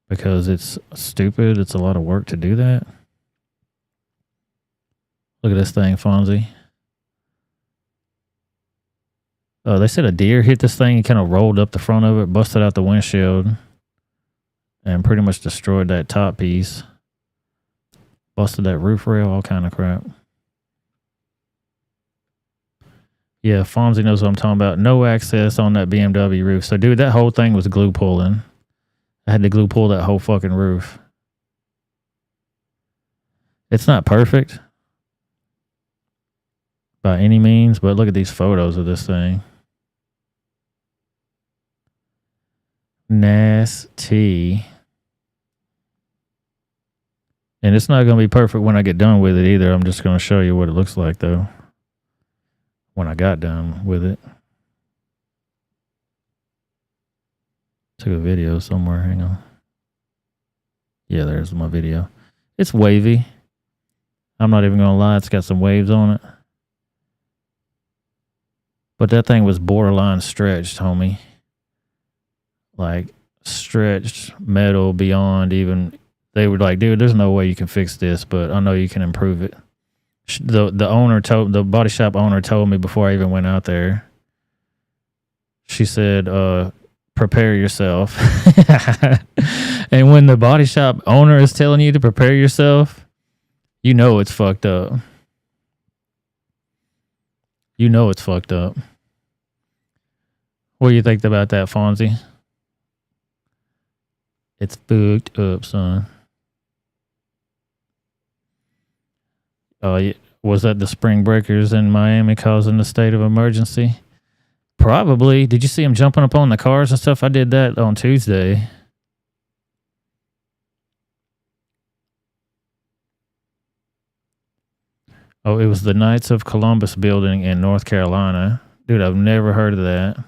because it's stupid. It's a lot of work to do that. Look at this thing, Fonzie. Oh, they said a deer hit this thing and kind of rolled up the front of it, busted out the windshield, and pretty much destroyed that top piece. Busted that roof rail, all kind of crap. Yeah, Fonzie knows what I'm talking about. No access on that BMW roof. So, dude, that whole thing was glue pulling. I had to glue pull that whole fucking roof. It's not perfect by any means, but look at these photos of this thing. Nasty. And it's not going to be perfect when I get done with it either. I'm just going to show you what it looks like, though, when I got done with it. Took a video somewhere. Hang on. Yeah, there's my video. It's wavy. I'm not even going to lie. It's got some waves on it. But that thing was borderline stretched, homie. Like, stretched metal beyond even... They were like, dude, there's no way you can fix this, but I know you can improve it. The owner told... The body shop owner told me before I even went out there. She said, prepare yourself. And when the body shop owner is telling you to prepare yourself, you know it's fucked up. You know it's fucked up. What do you think about that, Fonzie? It's fucked up, son. Was that the spring breakers in Miami causing the state of emergency? Probably. Did you see him jumping up on the cars and stuff? I did that on Tuesday. Oh, it was the Knights of Columbus building in North Carolina. Dude, I've never heard of that.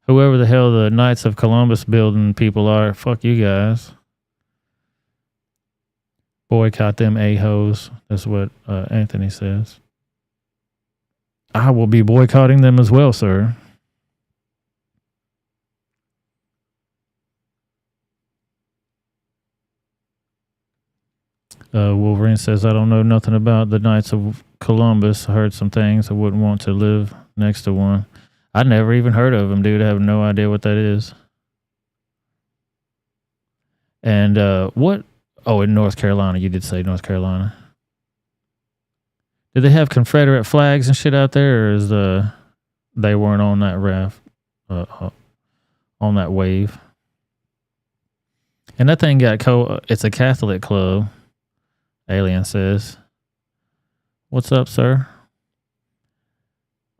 Whoever the hell the Knights of Columbus building people are, fuck you guys. Boycott them a-hoes. That's what Anthony says. I will be boycotting them as well, sir. Wolverine says, I don't know nothing about the Knights of Columbus. I heard some things. I wouldn't want to live next to one. I never even heard of them, dude. I have no idea what that is. And what? Oh, in North Carolina. You did say North Carolina. Did they have Confederate flags and shit out there, or is they weren't on that raft, on that wave? And that thing got it's a Catholic club. Alien says, "What's up, sir?"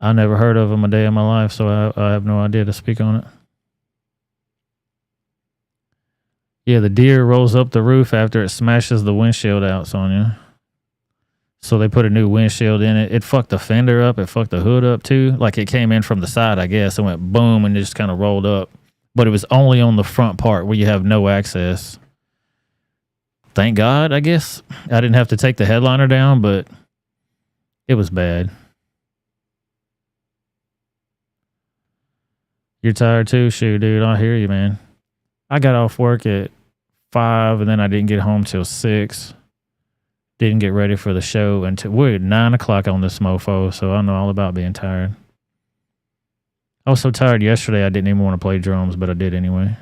I never heard of them a day in my life, so I have no idea to speak on it. Yeah, the deer rolls up the roof after it smashes the windshield out, Sonia. So they put a new windshield in it. It fucked the fender up. It fucked the hood up too. Like it came in from the side, I guess, and went boom and it just kind of rolled up. But it was only on the front part where you have no access. Thank God, I guess. I didn't have to take the headliner down, but it was bad. You're tired too? Shoot, dude, I hear you, man. I got off work at 5 and then I didn't get home till 6. Didn't get ready for the show until we're at 9 o'clock on this mofo, so I know all about being tired. I was so tired yesterday I didn't even want to play drums, but I did anyway.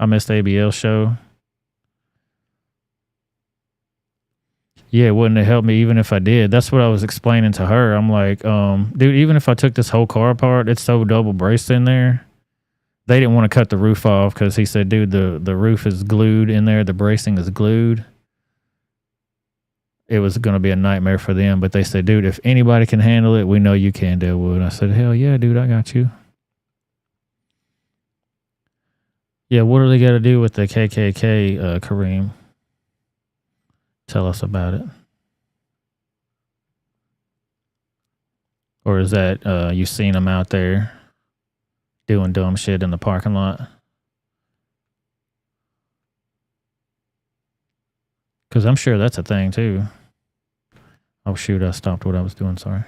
I missed ABL's show. Yeah, it wouldn't have helped me even if I did. That's what I was explaining to her. I'm like, dude, even if I took this whole car apart, it's so double braced in there. They didn't want to cut the roof off because he said, dude, the roof is glued in there. The bracing is glued. It was going to be a nightmare for them. But they said, dude, if anybody can handle it, we know you can, Deadwood. I said, hell yeah, dude, I got you. Yeah, what do they got to do with the KKK, Kareem? Tell us about it. Or is that you seen them out there doing dumb shit in the parking lot? Because I'm sure that's a thing too. Oh shoot, I stopped what I was doing. Sorry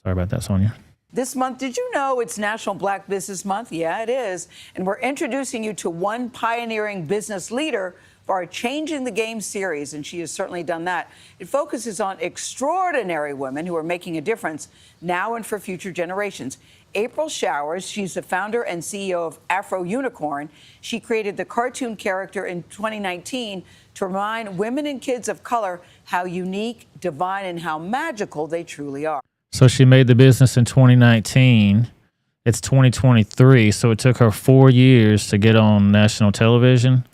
about that, Sonia. This month, did you know it's National Black Business Month? Yeah, it is. And we're introducing you to one pioneering business leader for our Changing the Game series, and she has certainly done that. It focuses on extraordinary women who are making a difference now and for future generations. April Showers, she's the founder and CEO of Afro Unicorn. She created the cartoon character in 2019 to remind women and kids of color how unique, divine, and how magical they truly are. So she made the business in 2019. It's 2023, so it took her 4 years to get on national television.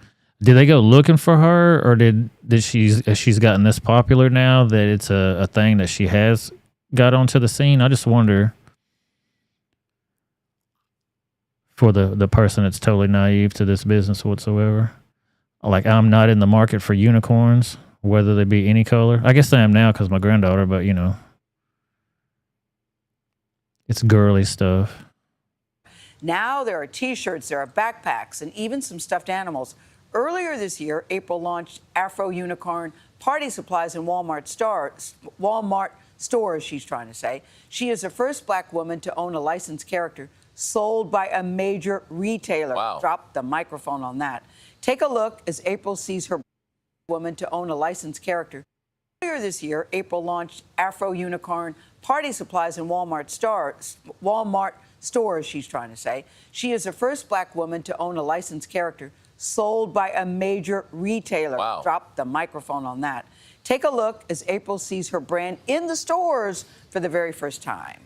Did they go looking for her, or did she's gotten this popular now that it's a thing that she has got onto the scene? I just wonder, for the person that's totally naive to this business whatsoever. Like, I'm not in the market for unicorns, whether they be any color. I guess I am now because my granddaughter, but you know, it's girly stuff. Now there are T-shirts, there are backpacks, and even some stuffed animals. Earlier this year, April launched Afro Unicorn party supplies in Walmart stores, she's trying to say. She is the first black woman to own a licensed character sold by a major retailer. Wow. Drop the microphone on that. Take a look as April sees her woman to own a licensed character. Earlier this year, April launched Afro Unicorn party supplies in Walmart stores, she's trying to say. She is the first black woman to own a licensed character sold by a major retailer. Wow. Drop the microphone on that. Take a look as April sees her brand in the stores for the very first time.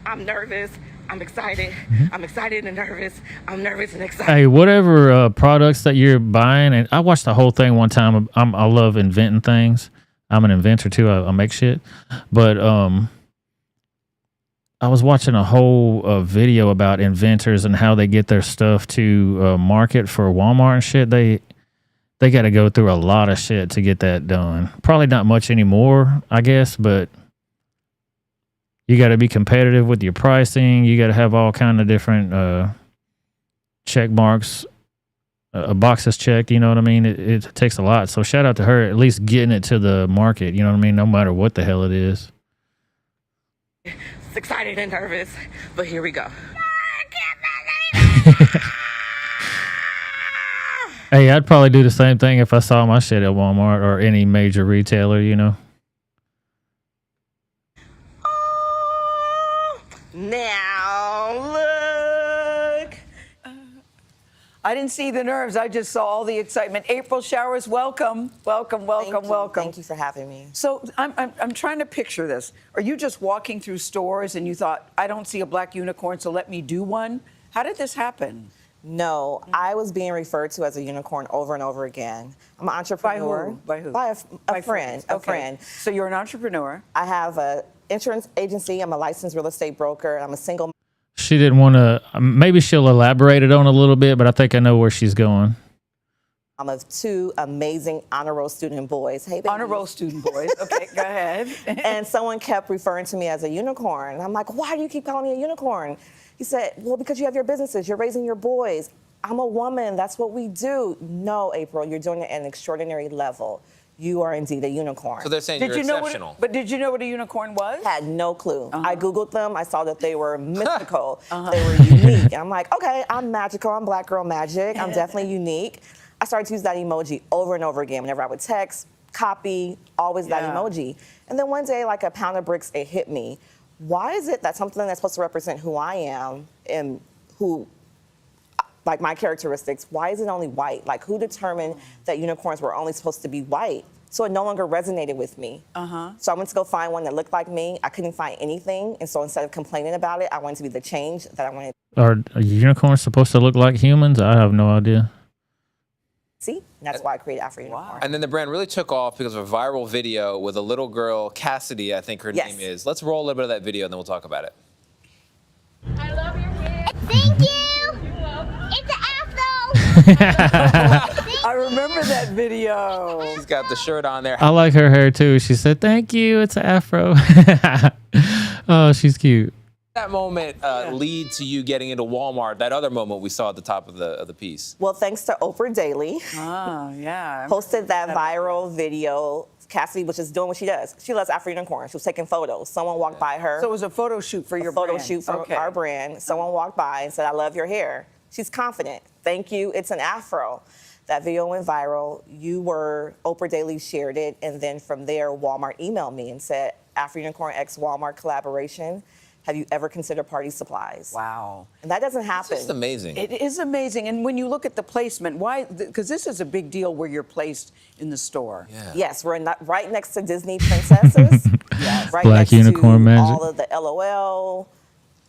I'm nervous. I'm excited. I'm excited and nervous. I'm nervous and excited. Hey, whatever products that you're buying, and I watched the whole thing one time. I love inventing things. I'm an inventor too. I make shit. But I was watching a whole video about inventors and how they get their stuff to market for Walmart and shit. They got to go through a lot of shit to get that done. Probably not much anymore, I guess, but you got to be competitive with your pricing. You got to have all kind of different check marks, boxes checked. You know what I mean? It takes a lot. So shout out to her, at least getting it to the market. You know what I mean? No matter what the hell it is. It's excited and nervous, but here we go. Hey, I'd probably do the same thing if I saw my shit at Walmart or any major retailer, you know. Now look. I didn't see the nerves. I just saw all the excitement. April Showers, welcome, welcome, welcome, welcome. Thank you for having me. So I'm trying to picture this. Are you just walking through stores and you thought, I don't see a black unicorn, so let me do one? How did this happen? No, I was being referred to as a unicorn over and over again. I'm an entrepreneur. By who? By a friend. friends. A Okay. friend. So you're an entrepreneur. I have a insurance agency. I'm a licensed real estate broker. I'm a single. She didn't want to. Maybe she'll elaborate it on a little bit, but I think I know where she's going. I'm of 2 amazing honor roll student boys. Hey, baby. Honor roll student boys. Okay, go ahead. And someone kept referring to me as a unicorn. I'm like, why do you keep calling me a unicorn? He said, well, because you have your businesses, you're raising your boys. I'm a woman, that's what we do. No, April, you're doing it at an extraordinary level. You are indeed a unicorn. So they're saying you're exceptional. But did you know what a unicorn was? Had no clue. I Googled them. I saw that they were mystical. They were unique. And I'm like, okay, I'm magical. I'm black girl magic. I'm definitely unique. I started to use that emoji over and over again. Whenever I would text, copy, always that emoji. And then one day, like a pound of bricks, it hit me. Why is it that something that's supposed to represent who I am and who, like my characteristics, why is it only white? Like, who determined that unicorns were only supposed to be white? So it no longer resonated with me. So I went to go find one that looked like me. I couldn't find anything. And so instead of complaining about it, I wanted to be the change that I wanted. Are unicorns supposed to look like humans? I have no idea. See? And that's why I created Afro Unicorn. And then the brand really took off because of a viral video with a little girl, Cassidy, I think her name is. Let's roll a little bit of that video and then we'll talk about it. I love your hair. Thank you. It's an afro. I remember that video. She's got the shirt on there. I like her hair too. She said, thank you. It's an afro. Oh, she's cute. That moment lead to you getting into Walmart, that other moment we saw at the top of the piece? Well, thanks to Oprah Daily. Oh, yeah. Posted that viral video. Cassidy was just doing what she does. She loves Afro Unicorn. She was taking photos. Someone walked by her. So it was a photo shoot for your photo brand. shoot for our brand. Someone walked by and said, I love your hair. She's confident. Thank you. It's an afro. That video went viral. Oprah Daily shared it. And then from there, Walmart emailed me and said, Afro Unicorn X Walmart collaboration. Have you ever considered party supplies? Wow. And that doesn't happen. It's just amazing. It is amazing. And when you look at the placement, why? Because this is a big deal where you're placed in the store. Yeah. Yes, we're right next to Disney princesses. Yes. Right Black next Unicorn to magic. all of the LOL.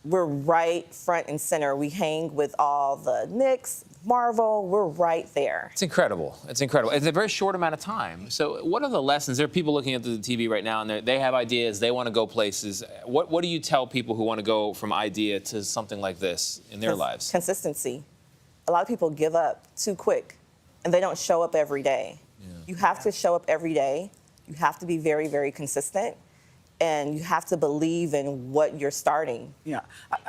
We're right front and center. We hang with all the Knicks, Marvel. We're right there. It's incredible. It's incredible. It's a very short amount of time. So what are the lessons? There are people looking at the TV right now, and they have ideas. They want to go places. What do you tell people who want to go from idea to something like this in their lives? Consistency. A lot of people give up too quick, and they don't show up every day. You have to show up every day. You have to be very, very consistent. And you have to believe in what you're starting. Yeah,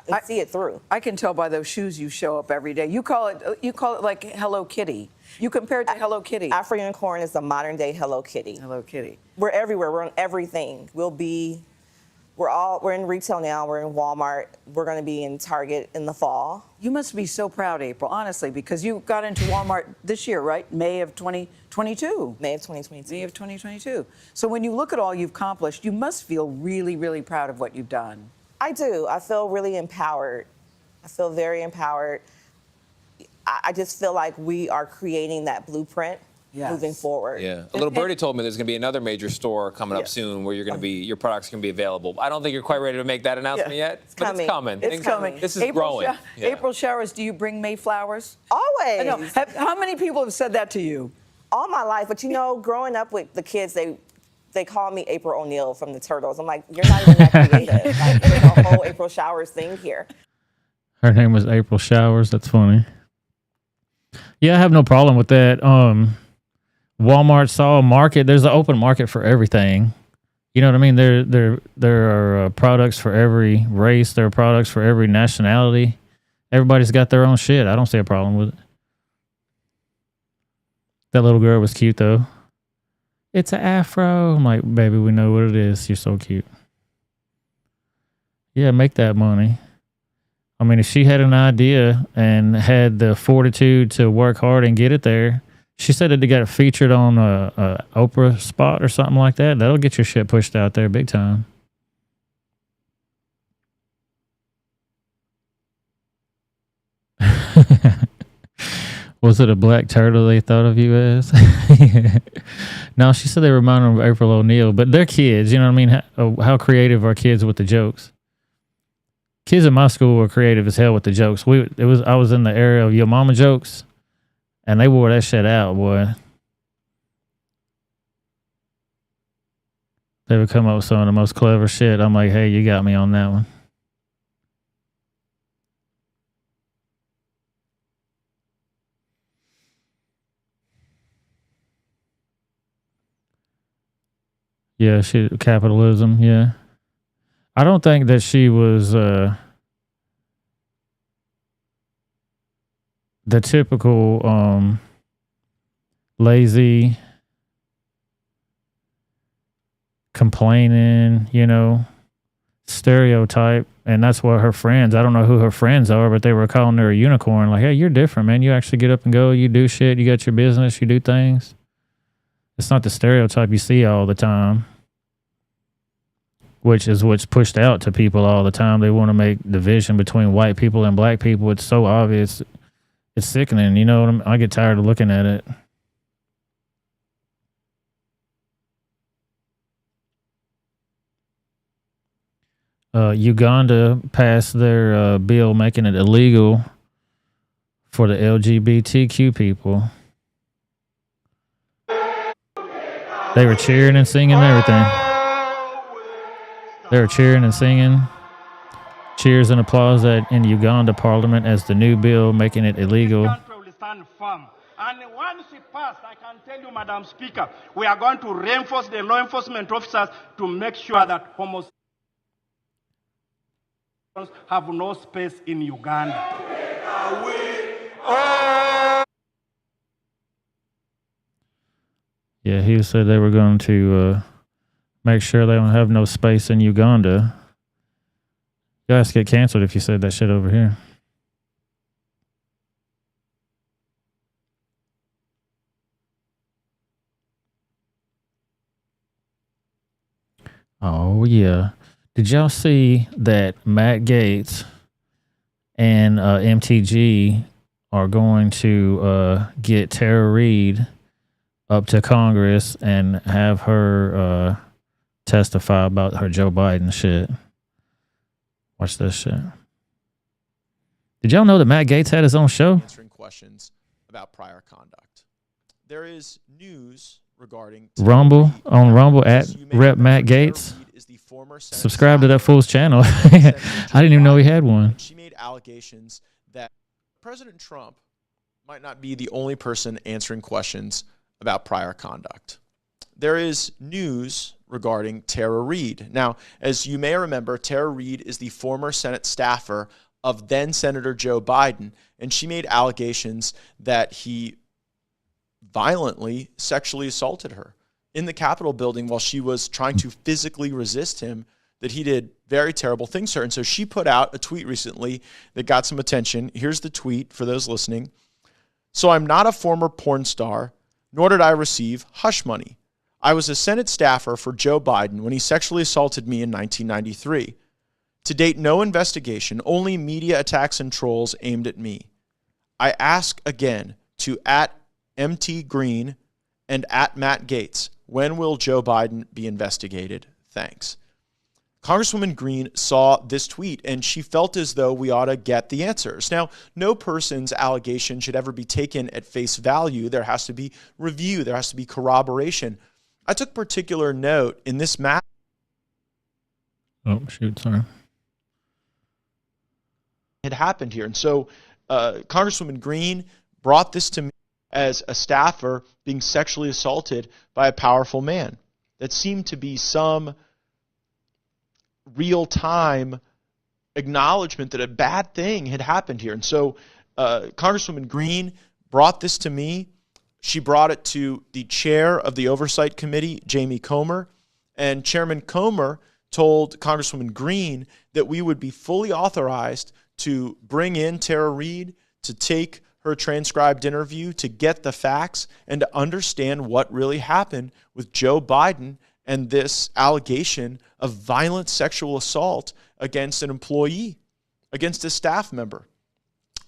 and see it through. I can tell by those shoes you show up every day. You call it like Hello Kitty. You compare it to Hello Kitty. Afro Unicorn is the modern day Hello Kitty. Hello Kitty. We're everywhere. We're on everything. We're in retail now. We're in Walmart. We're going to be in Target in the fall. You must be so proud, April, honestly, because you got into Walmart this year, right? May of 2022. May of 2022. May of 2022. So when you look at all you've accomplished, you must feel really, really proud of what you've done. I do. I feel really empowered. I feel very empowered. I just feel like we are creating that blueprint moving forward. Yeah. A little birdie told me there's going to be another major store coming up soon where your products can be available. I don't think you're quite ready to make that announcement yet, but it's coming. It's coming. This is growing. April Showers, do you bring May flowers? Always. I know. How many people have said that to you? All my life. But growing up with the kids, they call me April O'Neil from the Turtles. I'm like, you're not even that creative. Like, there's a whole April Showers thing here. Her name was April Showers. That's funny. Yeah, I have no problem with that. Walmart saw a market. There's an open market for everything. You know what I mean? There are products for every race. There are products for every nationality. Everybody's got their own shit. I don't see a problem with it. That little girl was cute though. It's an afro. I'm like, baby, we know what it is. You're so cute. Yeah, make that money. I mean, if she had an idea and had the fortitude to work hard and get it there, She said that they got it featured on a Oprah spot or something like that. That'll get your shit pushed out there big time. Was it a black turtle they thought of you as? No, she said they remind her of April O'Neil, but they're kids. You know what I mean? How creative are kids with the jokes? Kids in my school were creative as hell with the jokes. I was in the era of your mama jokes, and they wore that shit out, boy. They would come up with some of the most clever shit. I'm like, hey, you got me on that one. Yeah, capitalism, yeah. I don't think that she was the typical lazy, complaining, stereotype. And that's what her friends, I don't know who her friends are, but they were calling her a unicorn. Like, hey, you're different, man. You actually get up and go. You do shit. You got your business. You do things. It's not the stereotype you see all the time, which is what's pushed out to people all the time. They want to make division between white people and black people. It's so obvious. It's sickening. You know what I mean? I get tired of looking at it. Uganda passed their bill making it illegal for the LGBTQ people. They were cheering and singing and everything. They were cheering and singing. Cheers and applause in Uganda Parliament as the new bill making it illegal. And once it passed, I can tell you, Madam Speaker, we are going to reinforce the law enforcement officers to make sure that homosexuals have no space in Uganda. Yeah, he said they were going to make sure they don't have no space in Uganda. You guys get canceled if you said that shit over here. Oh, yeah. Did y'all see that Matt Gaetz and MTG are going to get Tara Reid up to Congress and have her testify about her Joe Biden shit? Watch this shit. Did y'all know that Matt Gaetz had his own show? Answering questions about prior conduct. There is news regarding Rumble on Rumble at Rep Matt Gaetz. Subscribe to that fool's channel. I didn't even know he had one. She made allegations that President Trump might not be the only person answering questions about prior conduct. There is news regarding Tara Reid. Now, as you may remember, Tara Reid is the former Senate staffer of then Senator Joe Biden, and she made allegations that he violently sexually assaulted her in the Capitol building while she was trying to physically resist him, that he did very terrible things to her. And so she put out a tweet recently that got some attention. Here's the tweet for those listening. So I'm not a former porn star, nor did I receive hush money. I was a Senate staffer for Joe Biden when he sexually assaulted me in 1993. To date, no investigation, only media attacks and trolls aimed at me. I ask again to @MTGreen and @Matt Gaetz, when will Joe Biden be investigated? Thanks. Congresswoman Green saw this tweet and she felt as though we ought to get the answers. Now, no person's allegation should ever be taken at face value. There has to be review. There has to be corroboration. I took particular note in this map. Oh, shoot, sorry. Had happened here. And so Congresswoman Green brought this to me as a staffer being sexually assaulted by a powerful man. That seemed to be some real-time acknowledgement that a bad thing had happened here. And so Congresswoman Green brought this to me. She brought it to the chair of the Oversight Committee, Jamie Comer, and Chairman Comer told Congresswoman Green that we would be fully authorized to bring in Tara Reid, to take her transcribed interview to get the facts and to understand what really happened with Joe Biden and this allegation of violent sexual assault against an employee, against a staff member.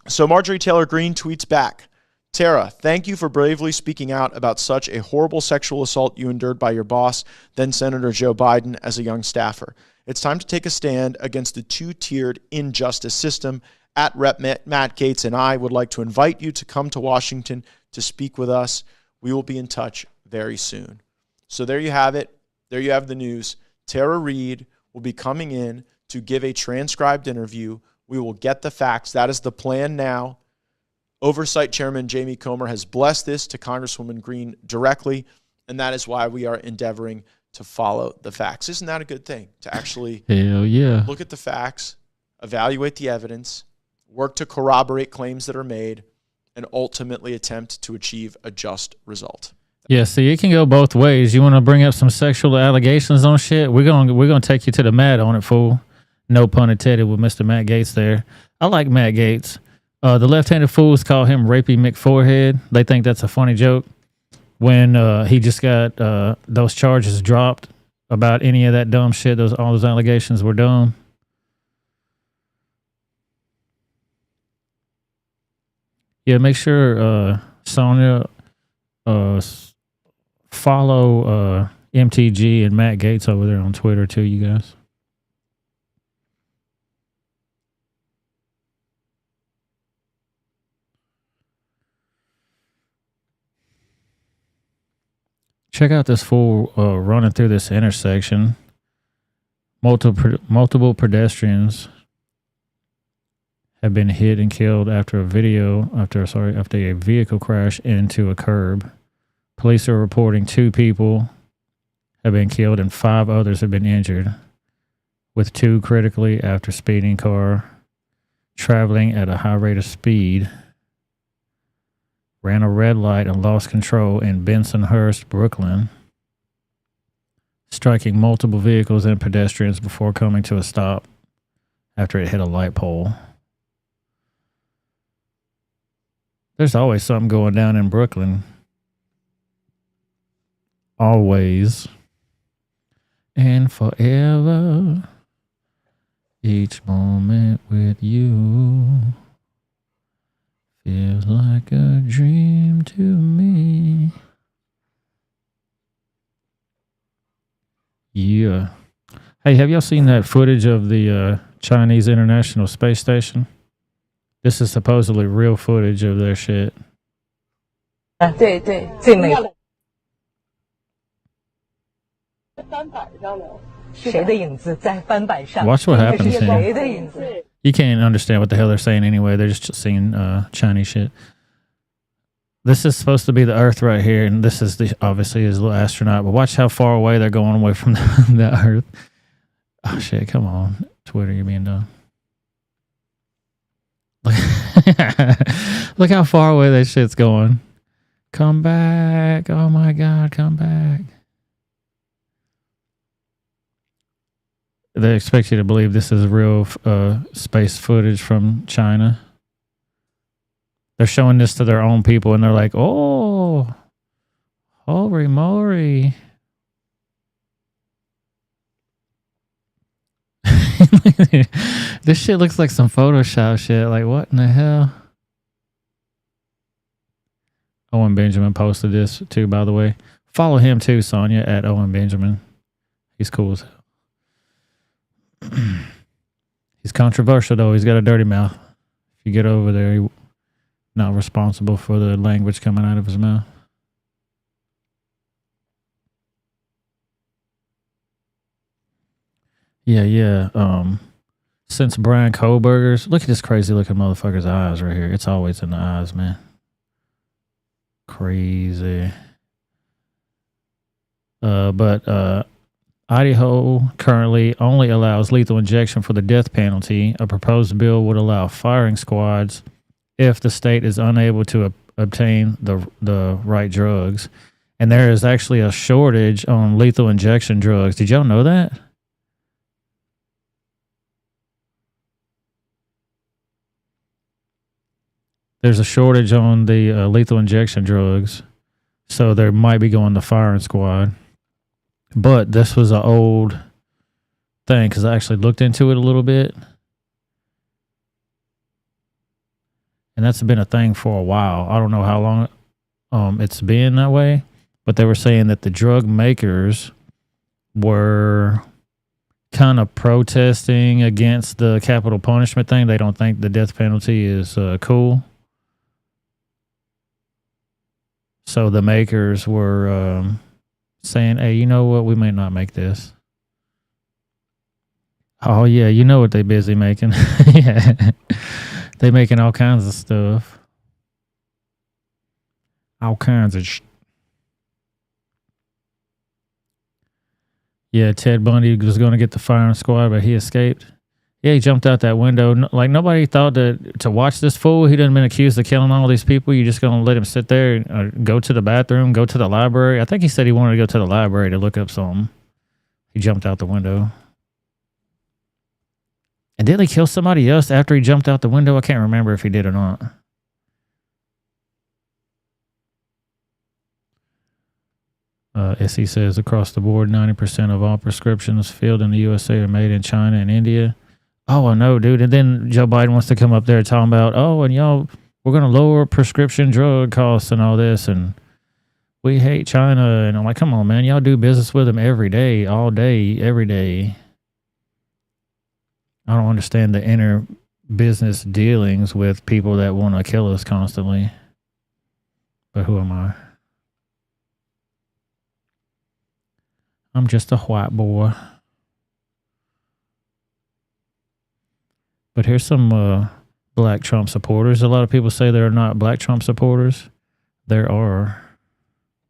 So Marjorie Taylor Greene tweets back, Tara, thank you for bravely speaking out about such a horrible sexual assault you endured by your boss, then Senator Joe Biden, as a young staffer. It's time to take a stand against the two-tiered injustice system. At Rep. Matt Gaetz and I would like to invite you to come to Washington to speak with us. We will be in touch very soon. So there you have it. There you have the news. Tara Reade will be coming in to give a transcribed interview. We will get the facts. That is the plan now. Oversight Chairman Jamie Comer has blessed this to Congresswoman Greene directly, and that is why we are endeavoring to follow the facts. Isn't that a good thing? To actually look at the facts, evaluate the evidence, work to corroborate claims that are made, and ultimately attempt to achieve a just result. Yeah, see, it can go both ways. You want to bring up some sexual allegations on shit? We're gonna take you to the mat on it, fool. No pun intended with Mr. Matt Gaetz there. I like Matt Gaetz. The left-handed fools call him Rapey McForehead. They think that's a funny joke. When he just got those charges dropped about any of that dumb shit, all those allegations were dumb. Yeah, make sure, Sonia, follow MTG and Matt Gaetz over there on Twitter too, you guys. Check out this fool running through this intersection. Multiple pedestrians have been hit and killed after a vehicle crash into a curb. Police are reporting 2 people have been killed and 5 others have been injured, with 2 critically after speeding car traveling at a high rate of speed ran a red light and lost control in Bensonhurst, Brooklyn, striking multiple vehicles and pedestrians before coming to a stop after it hit a light pole. There's always something going down in Brooklyn. Always. And forever. Each moment with you feels like a dream to me. Yeah. Hey, have y'all seen that footage of the Chinese International Space Station? This is supposedly real footage of their shit. Watch what happens here. You can't understand what the hell they're saying anyway. They're just seeing Chinese shit. This is supposed to be the Earth right here, and this is obviously his little astronaut. But watch how far away they're going away from the Earth. Oh shit! Come on, Twitter, you're being dumb. Look how far away that shit's going. Come back! Oh my God, come back! They expect you to believe this is real space footage from China. They're showing this to their own people, and they're like, "Oh, holy moly!" This shit looks like some Photoshop shit. Like, what in the hell? Owen Benjamin posted this too, by the way. Follow him too, Sonia, at Owen Benjamin. He's cool as hell. He's controversial though. He's got a dirty mouth. If you get over there, he's not responsible for the language coming out of his mouth. Yeah. Since Brian Kohlberger's, look at this crazy looking motherfucker's eyes right here. It's always in the eyes, man. Crazy. But Idaho currently only allows lethal injection for the death penalty. A proposed bill would allow firing squads if the state is unable to obtain the right drugs. And there is actually a shortage on lethal injection drugs. Did y'all know that? there's a shortage on the lethal injection drugs, so there might be going to firing squad. But this was an old thing because I actually looked into it a little bit, and that's been a thing for a while. I don't know how long it's been that way, but they were saying that the drug makers were kind of protesting against the capital punishment thing. They don't think the death penalty is cool. So the makers were saying, hey, you know what? We may not make this. Oh, yeah. You know what they busy making. Yeah. They making all kinds of stuff. All kinds of Yeah, Ted Bundy was going to get the firing squad, but he escaped. Yeah, he jumped out that window. Like, nobody thought to watch this fool. He done been accused of killing all these people. You just going to let him sit there and go to the bathroom, go to the library? I think he said he wanted to go to the library to look up something. He jumped out the window. And did he kill somebody else after he jumped out the window? I can't remember if he did or not. As he says, across the board, 90% of all prescriptions filled in the USA are made in China and India. Oh, I know, dude. And then Joe Biden wants to come up there talking about, oh, and y'all, we're going to lower prescription drug costs and all this, and we hate China. And I'm like, come on, man. Y'all do business with them every day, all day, every day. I don't understand the inner business dealings with people that want to kill us constantly. But who am I? I'm just a white boy. But here's some black Trump supporters. A lot of people say there are not black Trump supporters. There are.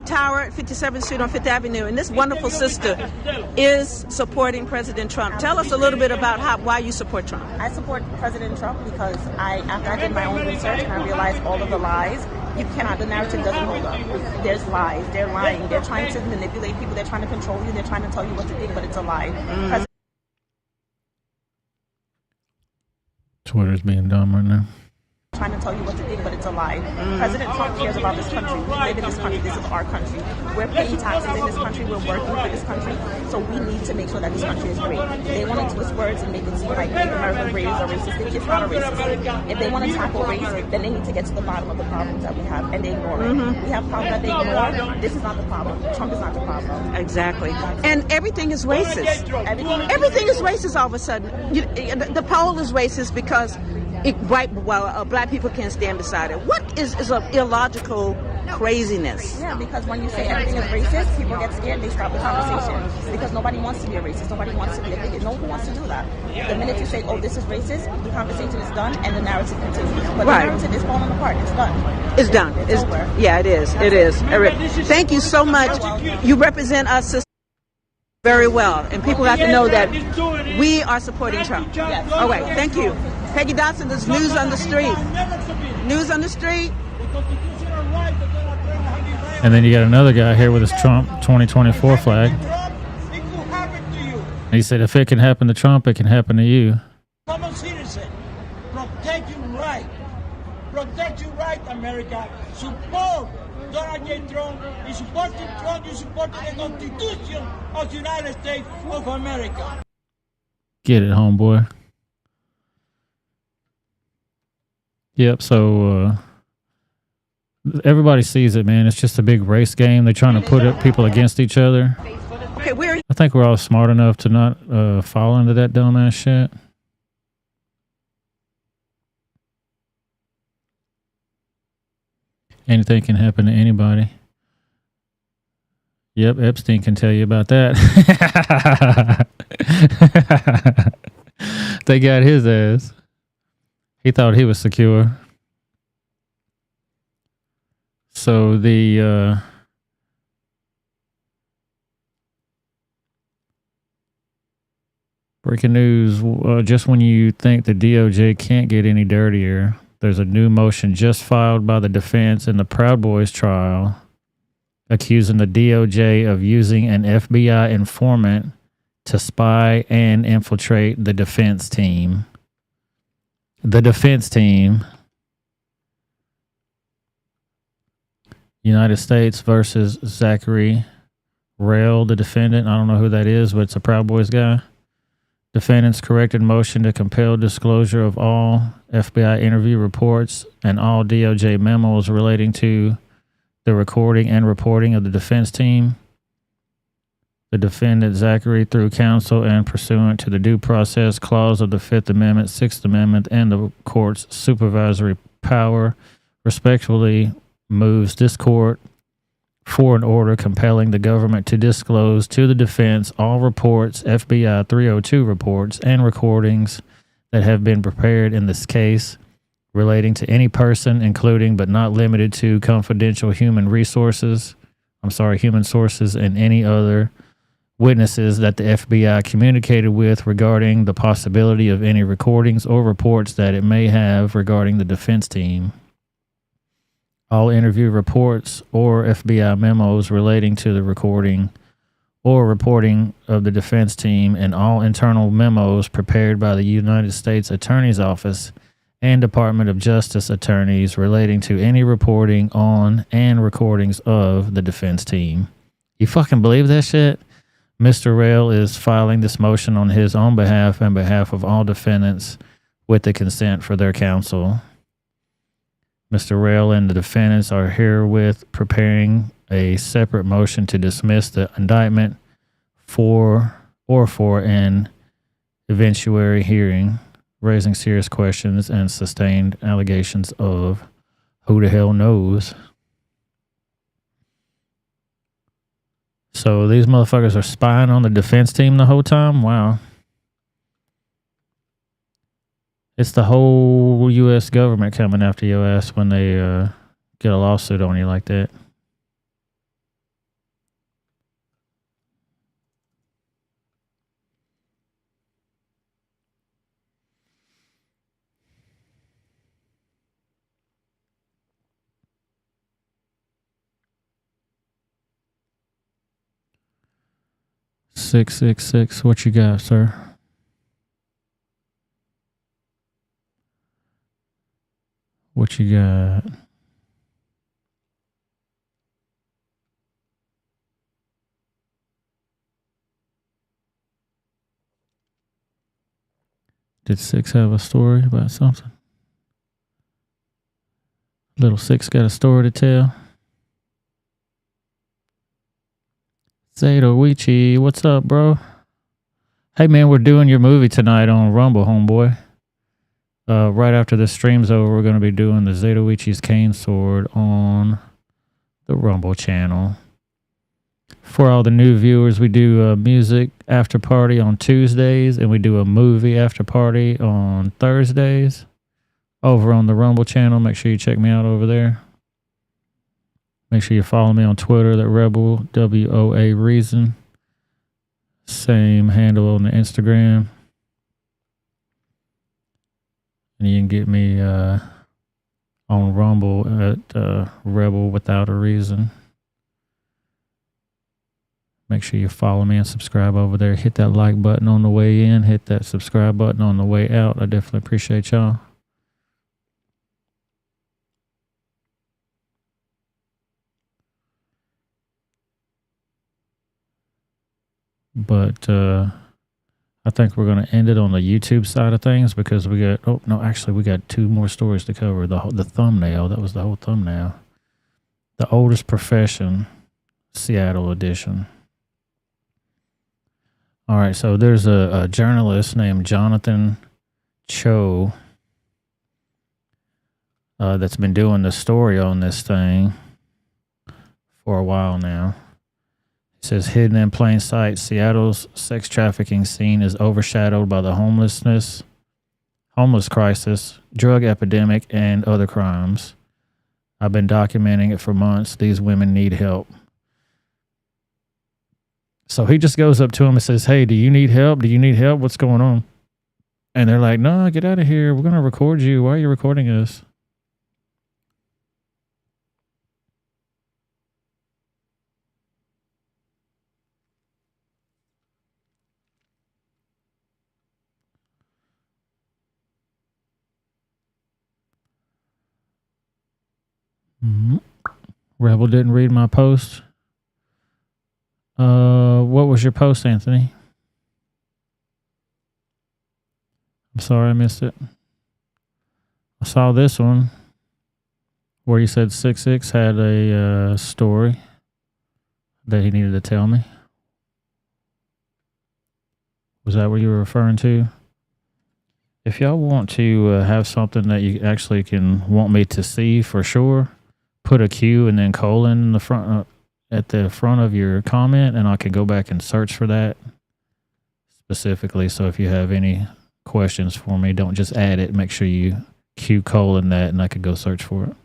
Tower at 57th Street on Fifth Avenue, and this wonderful sister is supporting President Trump. Tell us a little bit about why you support Trump. I support President Trump because after I did my own research and I realized all of the lies, the narrative doesn't hold up. There's lies, they're lying, they're trying to manipulate people, they're trying to control you, they're trying to tell you what to think, but it's a lie. Twitter's being dumb right now. Trying to tell you what to think, but it's a lie. President Trump cares about this country. We live in this country. This is our country. We're paying taxes in this country. We're working for this country. So we need to make sure that this country is great. They want to twist words and make it seem like American race are racist. It's not a racist. If they want to tackle race, then they need to get to the bottom of the problems that we have, and they ignore it. We have problems that they ignore. This is not the problem. Trump is not the problem. Exactly. And everything is racist. Everything is racist all of a sudden. The poll is racist because black people can't stand beside it. What is an illogical craziness? Yeah, because when you say everything is racist, people get scared. They stop the conversation because nobody wants to be a racist. Nobody wants to be a bigot. No one wants to do that. The minute you say, "Oh, this is racist," the conversation is done and the narrative continues. But the narrative is falling apart. It's done. It's done. It's over. Yeah, it is. It is. Thank you so much. You represent us very well, and people have to know that we are supporting Trump. Yes. All right. Thank you. Peggy Dotson does News on the Street. News on the Street. And then you got another guy here with his Trump 2024 flag. He said, if it can happen to Trump, it can happen to you. Common citizen, protect your right. Protect your right, America. Support Donald J. Trump. You support Trump, you support the Constitution of the United States of America. Get it, homeboy. Yep, so everybody sees it, man. It's just a big race game. They're trying to put people against each other. Okay, I think we're all smart enough to not fall into that dumbass shit. Anything can happen to anybody. Yep, Epstein can tell you about that. They got his ass. He thought he was secure. So the breaking news, just when you think the DOJ can't get any dirtier, there's a new motion just filed by the defense in the Proud Boys trial accusing the DOJ of using an FBI informant to spy and infiltrate the defense team. The defense team. United States versus Zachary Rail, the defendant. I don't know who that is, but it's a Proud Boys guy. Defendant's corrected motion to compel disclosure of all FBI interview reports and all DOJ memos relating to the recording and reporting of the defense team. The defendant, Zachary, through counsel and pursuant to the due process clause of the Fifth Amendment, Sixth Amendment, and the court's supervisory power, respectfully moves this court for an order compelling the government to disclose to the defense all reports, FBI 302 reports, and recordings that have been prepared in this case relating to any person, including but not limited to confidential human sources, and any other witnesses that the FBI communicated with regarding the possibility of any recordings or reports that it may have regarding the defense team. All interview reports or FBI memos relating to the recording or reporting of the defense team, and all internal memos prepared by the United States Attorney's Office and Department of Justice attorneys relating to any reporting on and recordings of the defense team. You fucking believe that shit? Mr. Rail is filing this motion on his own behalf and behalf of all defendants with the consent for their counsel. Mr. Rail and the defendants are herewith preparing a separate motion to dismiss the indictment for an eventuary hearing, raising serious questions and sustained allegations of who the hell knows. So these motherfuckers are spying on the defense team the whole time? Wow. It's the whole U.S. government coming after your ass when they get a lawsuit on you like that. $666. What you got, sir? What you got? Did Six have a story about something? Little Six got a story to tell. Zatoichi, what's up, bro? Hey, man, we're doing your movie tonight on Rumble, homeboy. Right after this stream's over, we're going to be doing the Zatoichi's Cane Sword on the Rumble channel. For all the new viewers, we do a music after party on Tuesdays, and we do a movie after party on Thursdays over on the Rumble channel. Make sure you check me out over there. Make sure you follow me on Twitter, that Rebel, WOA Same handle on the Instagram. And you can get me on Rumble at Rebel Without a Reason. Make sure you follow me and subscribe over there. Hit that like button on the way in. Hit that subscribe button on the way out. I definitely appreciate y'all. But I think we're going to end it on the YouTube side of things because we got, oh, no, actually, we got two more stories to cover. The thumbnail, that was the whole thumbnail. The Oldest Profession, Seattle edition. All right, so there's a journalist named Jonathan Cho that's been doing the story on this thing for a while now. It says, hidden in plain sight, Seattle's sex trafficking scene is overshadowed by the homeless crisis, drug epidemic, and other crimes. I've been documenting it for months. These women need help. So he just goes up to him and says, hey, do you need help? Do you need help? What's going on? And they're like, no, get out of here. We're going to record you. Why are you recording us? Rebel didn't read my post. What was your post, Anthony? I'm sorry I missed it. I saw this one where you said 6'6" had a story that he needed to tell me. Was that what you were referring to? If y'all want to have something that you actually can want me to see for sure, put a Q and then colon in the front at the front of your comment, and I can go back and search for that specifically. So if you have any questions for me, don't just add it. Make sure you Q colon that, and I could go search for it.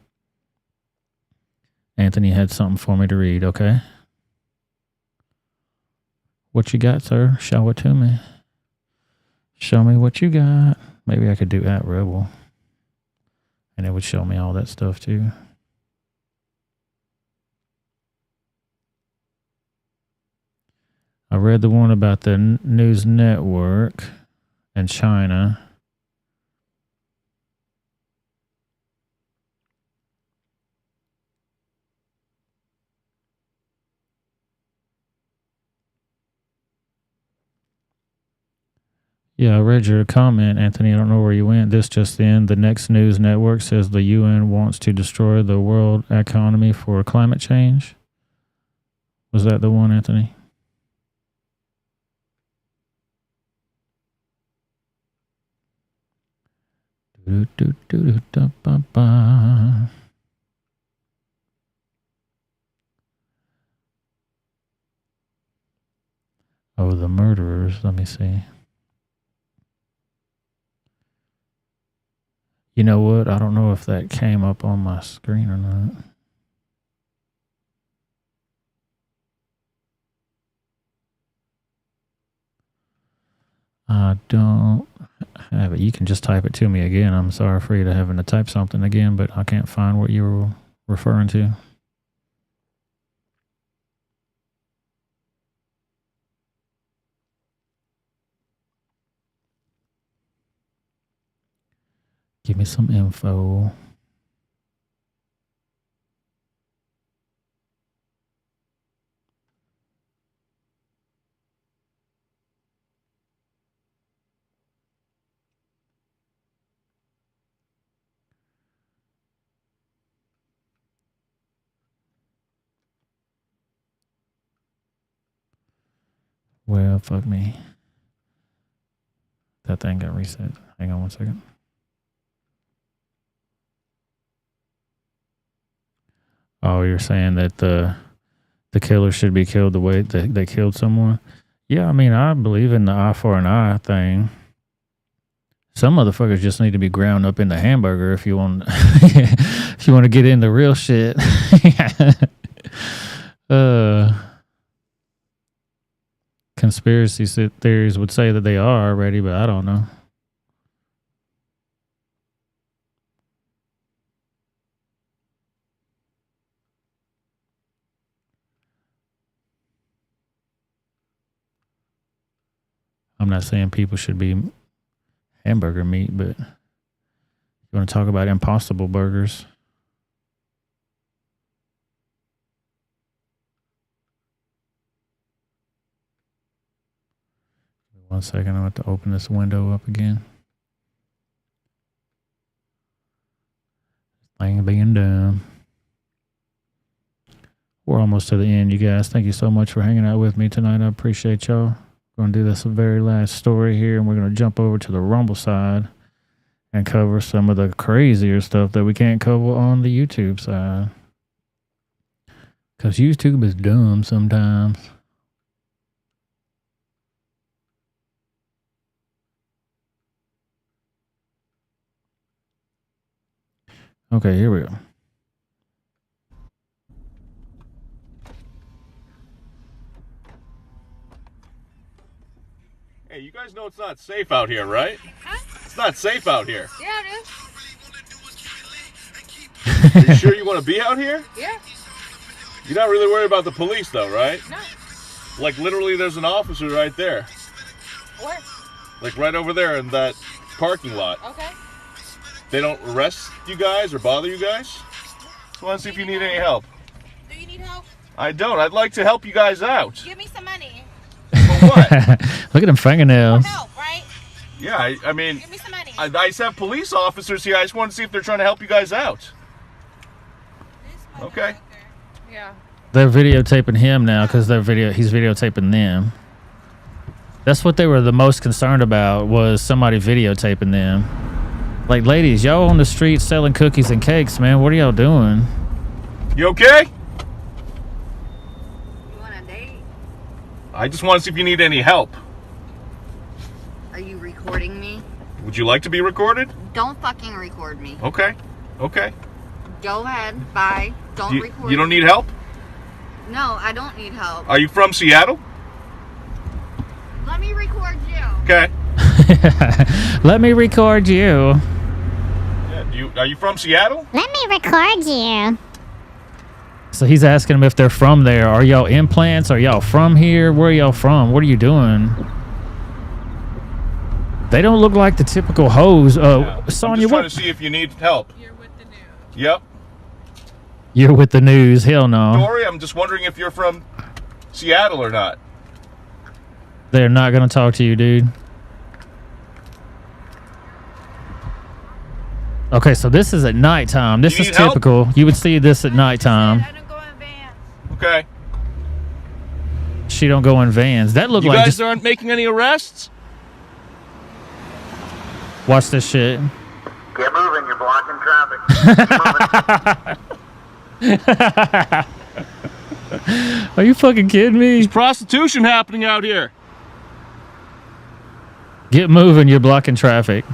Anthony had something for me to read. Okay. What you got, sir? Show it to me. Show me what you got. Maybe I could do @Rebel, and it would show me all that stuff too. I read the one about the news network and China. Yeah, I read your comment, Anthony. I don't know where you went. This just in. The next news network says the UN wants to destroy the world economy for climate change. Was that the one, Anthony? Oh, the murderers. Let me see. You know what? I don't know if that came up on my screen or not. I don't have it. You can just type it to me again. I'm sorry for you to having to type something again, but I can't find what you were referring to. Give me some info. Well, fuck me. That thing got reset. Hang on one second. Oh, you're saying that the killer should be killed the way they killed someone? Yeah, I mean, I believe in the eye for an eye thing. Some motherfuckers just need to be ground up in the hamburger if you want if you want to get into real shit. Conspiracy theories would say that they are already, but I don't know. I'm not saying people should be hamburger meat, but you want to talk about impossible burgers? One second, I have to open this window up again. Thing being done. We're almost to the end, you guys. Thank you so much for hanging out with me tonight. I appreciate y'all. We're going to do this very last story here, and we're going to jump over to the Rumble side and cover some of the crazier stuff that we can't cover on the YouTube side. Because YouTube is dumb sometimes. Okay, here we go. Hey, you guys know it's not safe out here, right? Huh? It's not safe out here. Yeah, it is. Are you sure you want to be out here? Yeah. You're not really worried about the police, though, right? No. Like, literally, there's an officer right there. Where? Like, right over there in that parking lot. Okay. They don't arrest you guys or bother you guys? So let's see if you need any help. Do you need help? I don't. I'd like to help you guys out. Give me some money. Look at them fingernails. Help, right? Yeah, I mean, Give me some money. I just have police officers here. I just want to see if they're trying to help you guys out. Okay. Yeah. They're videotaping him now because he's videotaping them. That's what they were the most concerned about, was somebody videotaping them. Like, ladies, y'all on the street selling cookies and cakes, man. What are y'all doing? You okay? You want a date? I just want to see if you need any help. Are you recording me? Would you like to be recorded? Don't fucking record me. Okay. Okay. Go ahead. Bye. Don't record You don't me. need help? No, I don't need help. Are you from Seattle? Let me record you. Okay. Let me record you. Yeah, are you from Seattle? Let me record you. So he's asking them if they're from there. Are y'all implants? Are y'all from here? Where are y'all from? What are you doing? They don't look like the typical hoes. I'm Sonya, just trying what? to see if you need help. You're with the news. Yep. You're with the news. Hell no. Dory, I'm just wondering if you're from Seattle or not. They're not going to talk to you, dude. Okay, so this is at nighttime. This is typical. You would see this at nighttime. Okay. She don't go in vans. That looked You like guys just... aren't making any arrests? Watch this shit. Get moving, you're blocking traffic. Are you fucking kidding me? There's prostitution happening out here. Get moving, you're blocking traffic.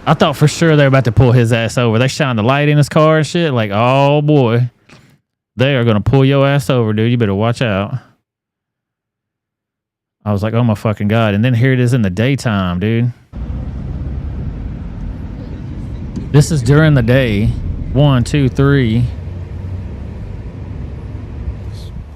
I thought for sure they were about to pull his ass over. They shined the light in his car and shit. Like, oh boy. They are going to pull your ass over, dude. You better watch out. I was like, oh my fucking God. And then here it is in the daytime, dude. This is during the day. 1, 2, 3.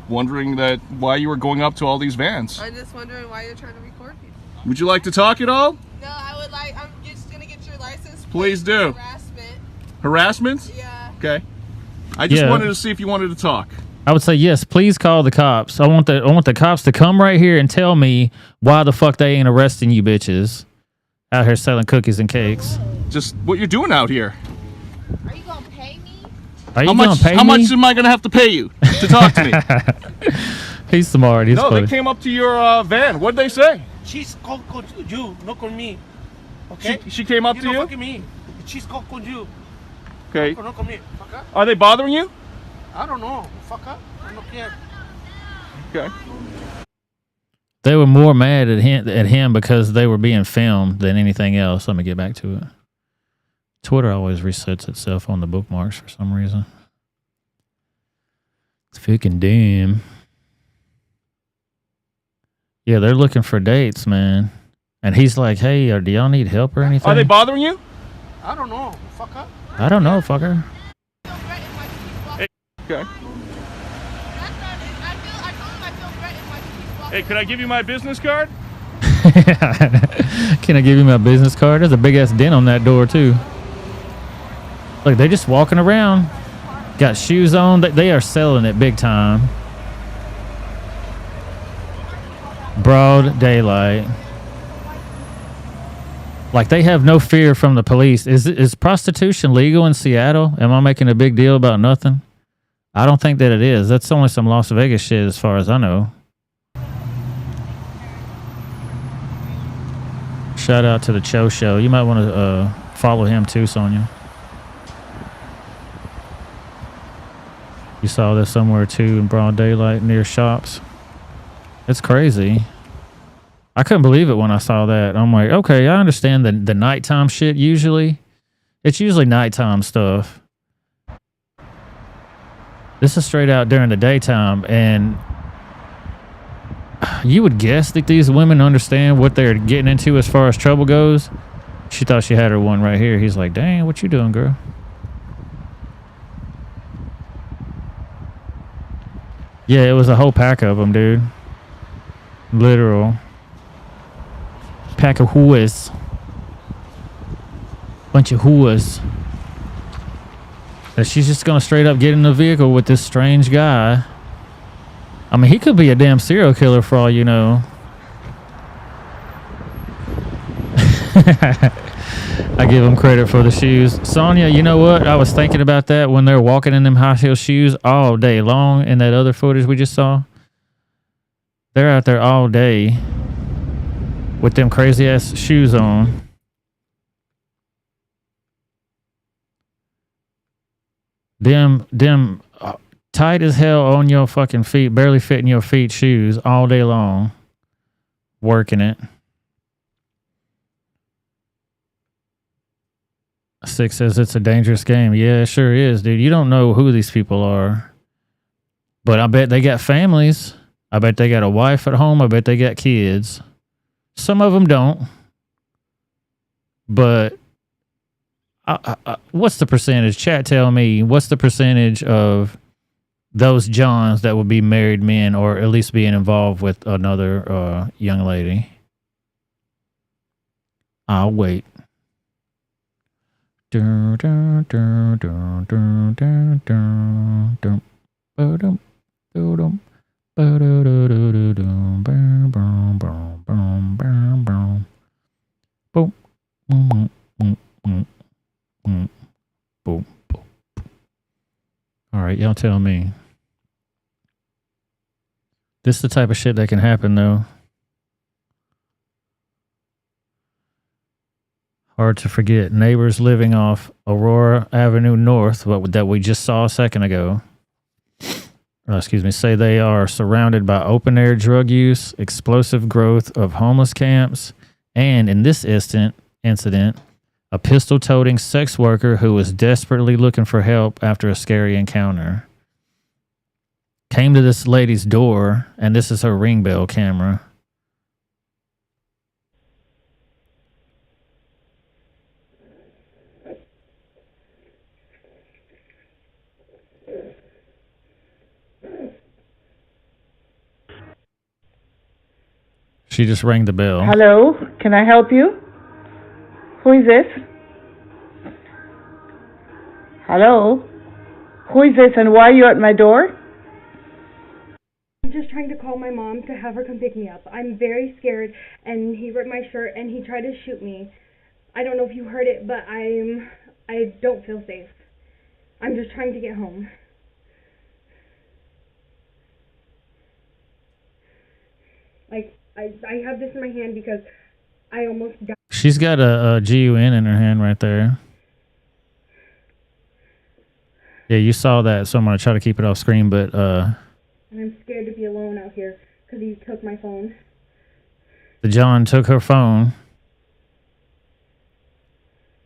Wondering why you were going up to all these vans. I'm just wondering why you're trying to record me. Would you like to talk at all? No, I would like. I'm just gonna get your license. Please do. Harassment. Harassment? Yeah. Okay. I just wanted to see if you wanted to talk. I would say yes. Please call the cops. I want the cops to come right here and tell me why the fuck they ain't arresting you bitches out here selling cookies and cakes. Just what you're doing out here. Are you gonna pay me? Are you gonna pay me? How much am I gonna have to pay you to talk to me? He's smart. He's no, funny. they came up to your van. What'd they say? She's called you, not on me. Okay? She came up to you? Don't fucking me. She's called you. Okay. Not on me. Fuck up. Are they bothering you? I don't know. Fuck up. I don't care. Okay. They were more mad at him because they were being filmed than anything else. Let me get back to it. Twitter always resets itself on the bookmarks for some reason. It's fucking damn. Yeah, they're looking for dates, man. And he's like, hey, do y'all need help or anything? Are they bothering you? I don't know. Fuck up. I don't know, fucker. Okay. Hey, could I give you my business card? Can I give you my business card? There's a big ass dent on that door too. Look, they're just walking around. Got shoes on. They are selling it big time. Broad daylight. Like, they have no fear from the police. Is prostitution legal in Seattle? Am I making a big deal about nothing? I don't think that it is. That's only some Las Vegas shit as far as I know. Shout out to the Cho Show. You might want to follow him too, Sonya. You saw this somewhere too in broad daylight near shops. It's crazy. I couldn't believe it when I saw that. I'm like, okay, I understand the nighttime shit usually. It's usually nighttime stuff. This is straight out during the daytime, and you would guess that these women understand what they're getting into as far as trouble goes. She thought she had her one right here. He's like, dang, what you doing, girl? Yeah, it was a whole pack of them, dude. Literal. Pack of whores. Bunch of whores. That she's just gonna straight up get in the vehicle with this strange guy. I mean, he could be a damn serial killer for all you know. I give him credit for the shoes. Sonia, you know what? I was thinking about that when they're walking in them high heel shoes all day long in that other footage we just saw. They're out there all day with them crazy ass shoes on. Them tight as hell on your fucking feet, barely fitting your feet shoes all day long. Working it. 6 says it's a dangerous game. Yeah, it sure is, dude. You don't know who these people are. But I bet they got families. I bet they got a wife at home. I bet they got kids. Some of them don't. But what's the percentage? Chat, tell me. What's the percentage of those Johns that would be married men or at least being involved with another young lady? I'll wait. All right, y'all tell me. This is the type of shit that can happen, though. Hard to forget. Neighbors living off Aurora Avenue North, that we just saw a second ago, say they are surrounded by open-air drug use, explosive growth of homeless camps, and in this incident, a pistol-toting sex worker who was desperately looking for help after a scary encounter. Came to this lady's door, and this is her Ring Bell camera. She just rang the bell. Hello, can I help you? Who is this? Hello? Who is this and why are you at my door? I'm just trying to call my mom to have her come pick me up. I'm very scared and he ripped my shirt and he tried to shoot me. I don't know if you heard it, but I don't feel safe. I'm just trying to get home. Like, I have this in my hand because I almost died. She's got a GUN in her hand right there. Yeah, you saw that, so I'm going to try to keep it off screen, but... And I'm scared to be alone out here because he took my phone. The John took her phone,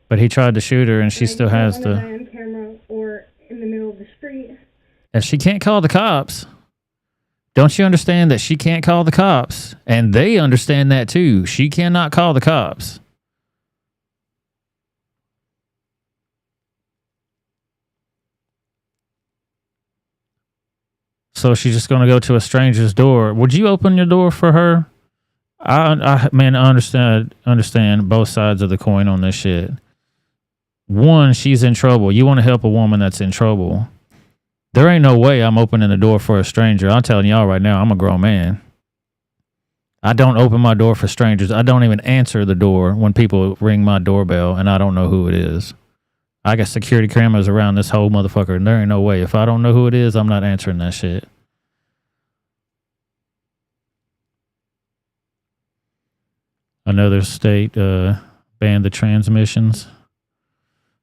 but he tried to shoot her, and she still has the... on camera or in the middle of the street. And she can't call the cops. Don't you understand that she can't call the cops? And they understand that too. She cannot call the cops. So she's just going to go to a stranger's door. Would you open your door for her? I understand both sides of the coin on this shit. One, she's in trouble. You want to help a woman that's in trouble. There ain't no way I'm opening the door for a stranger. I'm telling y'all right now, I'm a grown man. I don't open my door for strangers. I don't even answer the door when people ring my doorbell and I don't know who it is. I got security cameras around this whole motherfucker and there ain't no way. If I don't know who it is, I'm not answering that shit. Another state banned the transmissions.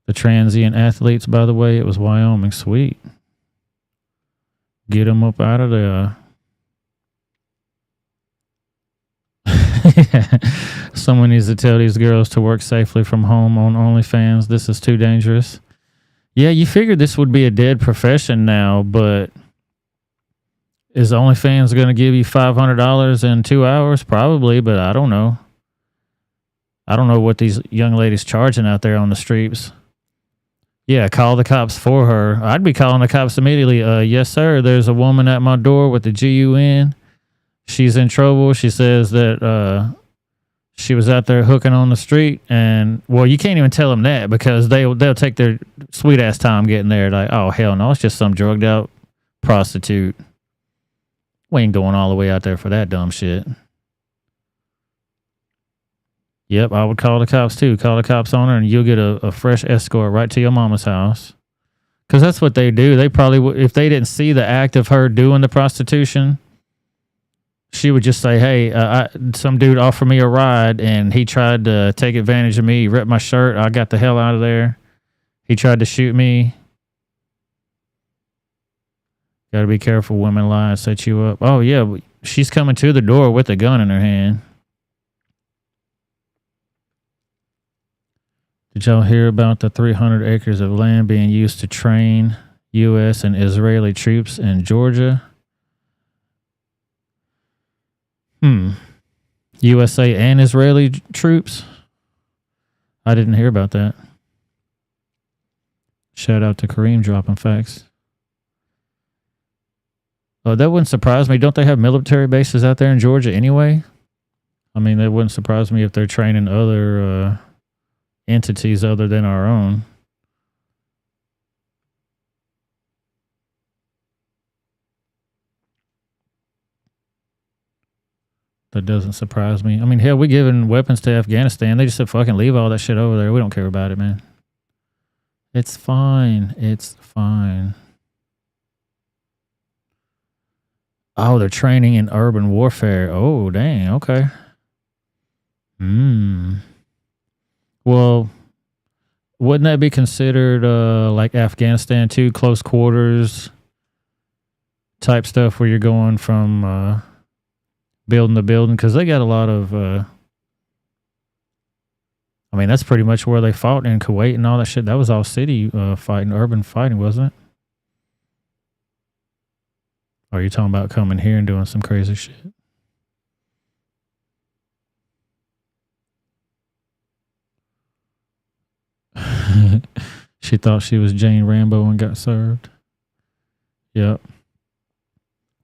The transient athletes, by the way, it was Wyoming. Sweet. Get them up out of there. Someone needs to tell these girls to work safely from home on OnlyFans. This is too dangerous. Yeah, you figured this would be a dead profession now, but is OnlyFans going to give you $500 in 2 hours? Probably, but I don't know. I don't know what these young ladies charging out there on the streets. Yeah, call the cops for her. I'd be calling the cops immediately. Yes, sir. There's a woman at my door with the GUN. She's in trouble. She says that She was out there hooking on the street, and well, you can't even tell them that because they'll take their sweet ass time getting there. Like, oh hell no, it's just some drugged out prostitute. We ain't going all the way out there for that dumb shit. Yep, I would call the cops too. Call the cops on her, and you'll get a fresh escort right to your mama's house. Because that's what they do. They probably would, if they didn't see the act of her doing the prostitution, she would just say, hey, some dude offered me a ride, and he tried to take advantage of me. He ripped my shirt. I got the hell out of there. He tried to shoot me. Got to be careful. Women lie and set you up. Oh, yeah. She's coming to the door with a gun in her hand. Did y'all hear about the 300 acres of land being used to train U.S. and Israeli troops in Georgia? USA and Israeli troops? I didn't hear about that. Shout out to Kareem dropping facts. Oh, that wouldn't surprise me. Don't they have military bases out there in Georgia anyway? I mean, that wouldn't surprise me if they're training other entities other than our own. That doesn't surprise me. I mean, hell, we giving weapons to Afghanistan. They just said, fucking leave all that shit over there. We don't care about it, man. It's fine. It's fine. Oh, they're training in urban warfare. Oh, dang. Okay. Well, wouldn't that be considered like Afghanistan too? Close quarters type stuff where you're going from building to building? Because they got a lot of... I mean, that's pretty much where they fought in Kuwait and all that shit. That was all city fighting, urban fighting, wasn't it? Or are you talking about coming here and doing some crazy shit? She thought she was Jane Rambo and got served. Yep.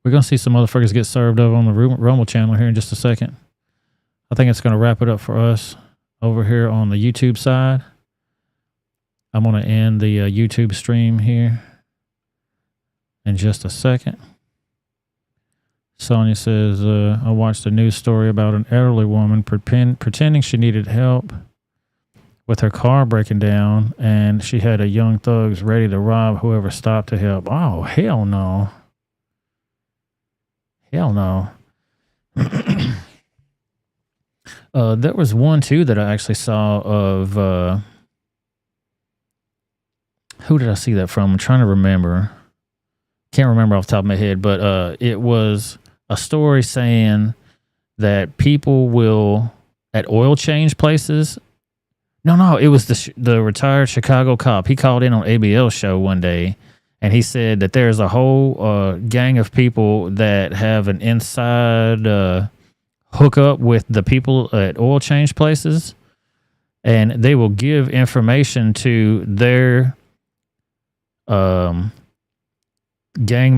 We're going to see some motherfuckers get served up on the Rumble channel here in just a second. I think it's going to wrap it up for us over here on the YouTube side. I'm going to end the YouTube stream here in just a second. Sonia says, I watched a news story about an elderly woman pretending she needed help with her car breaking down, and she had a young thugs ready to rob whoever stopped to help. Oh, hell no. Hell no. There was one, too, that I actually saw of... who did I see that from? I'm trying to remember. Can't remember off the top of my head, but it was a story saying that people will, at oil change places... No, it was the retired Chicago cop. He called in on ABL's show one day, and he said that there's a whole gang of people that have an inside hookup with the people at oil change places, and they will give information to their gang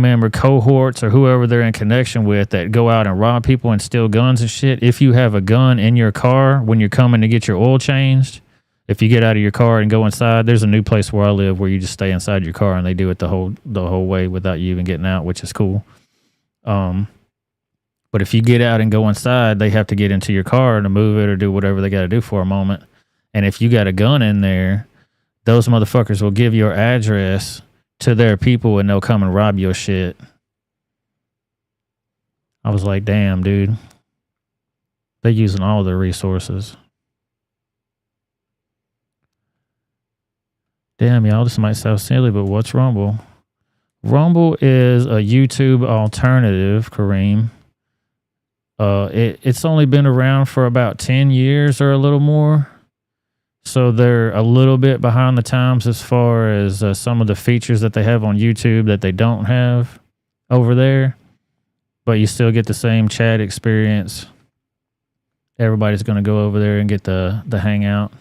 member cohorts or whoever they're in connection with that go out and rob people and steal guns and shit. If you have a gun in your car when you're coming to get your oil changed, if you get out of your car and go inside, there's a new place where I live where you just stay inside your car and they do it the whole way without you even getting out, which is cool. But if you get out and go inside, they have to get into your car to move it or do whatever they got to do for a moment. And if you got a gun in there, those motherfuckers will give your address to their people and they'll come and rob your shit. I was like, damn, dude. They're using all their resources. Damn, y'all, this might sound silly, but what's Rumble? Rumble is a YouTube alternative, Kareem. It's only been around for about 10 years or a little more. So they're a little bit behind the times as far as some of the features that they have on YouTube that they don't have over there. But you still get the same chat experience. Everybody's going to go over there and get the hangout.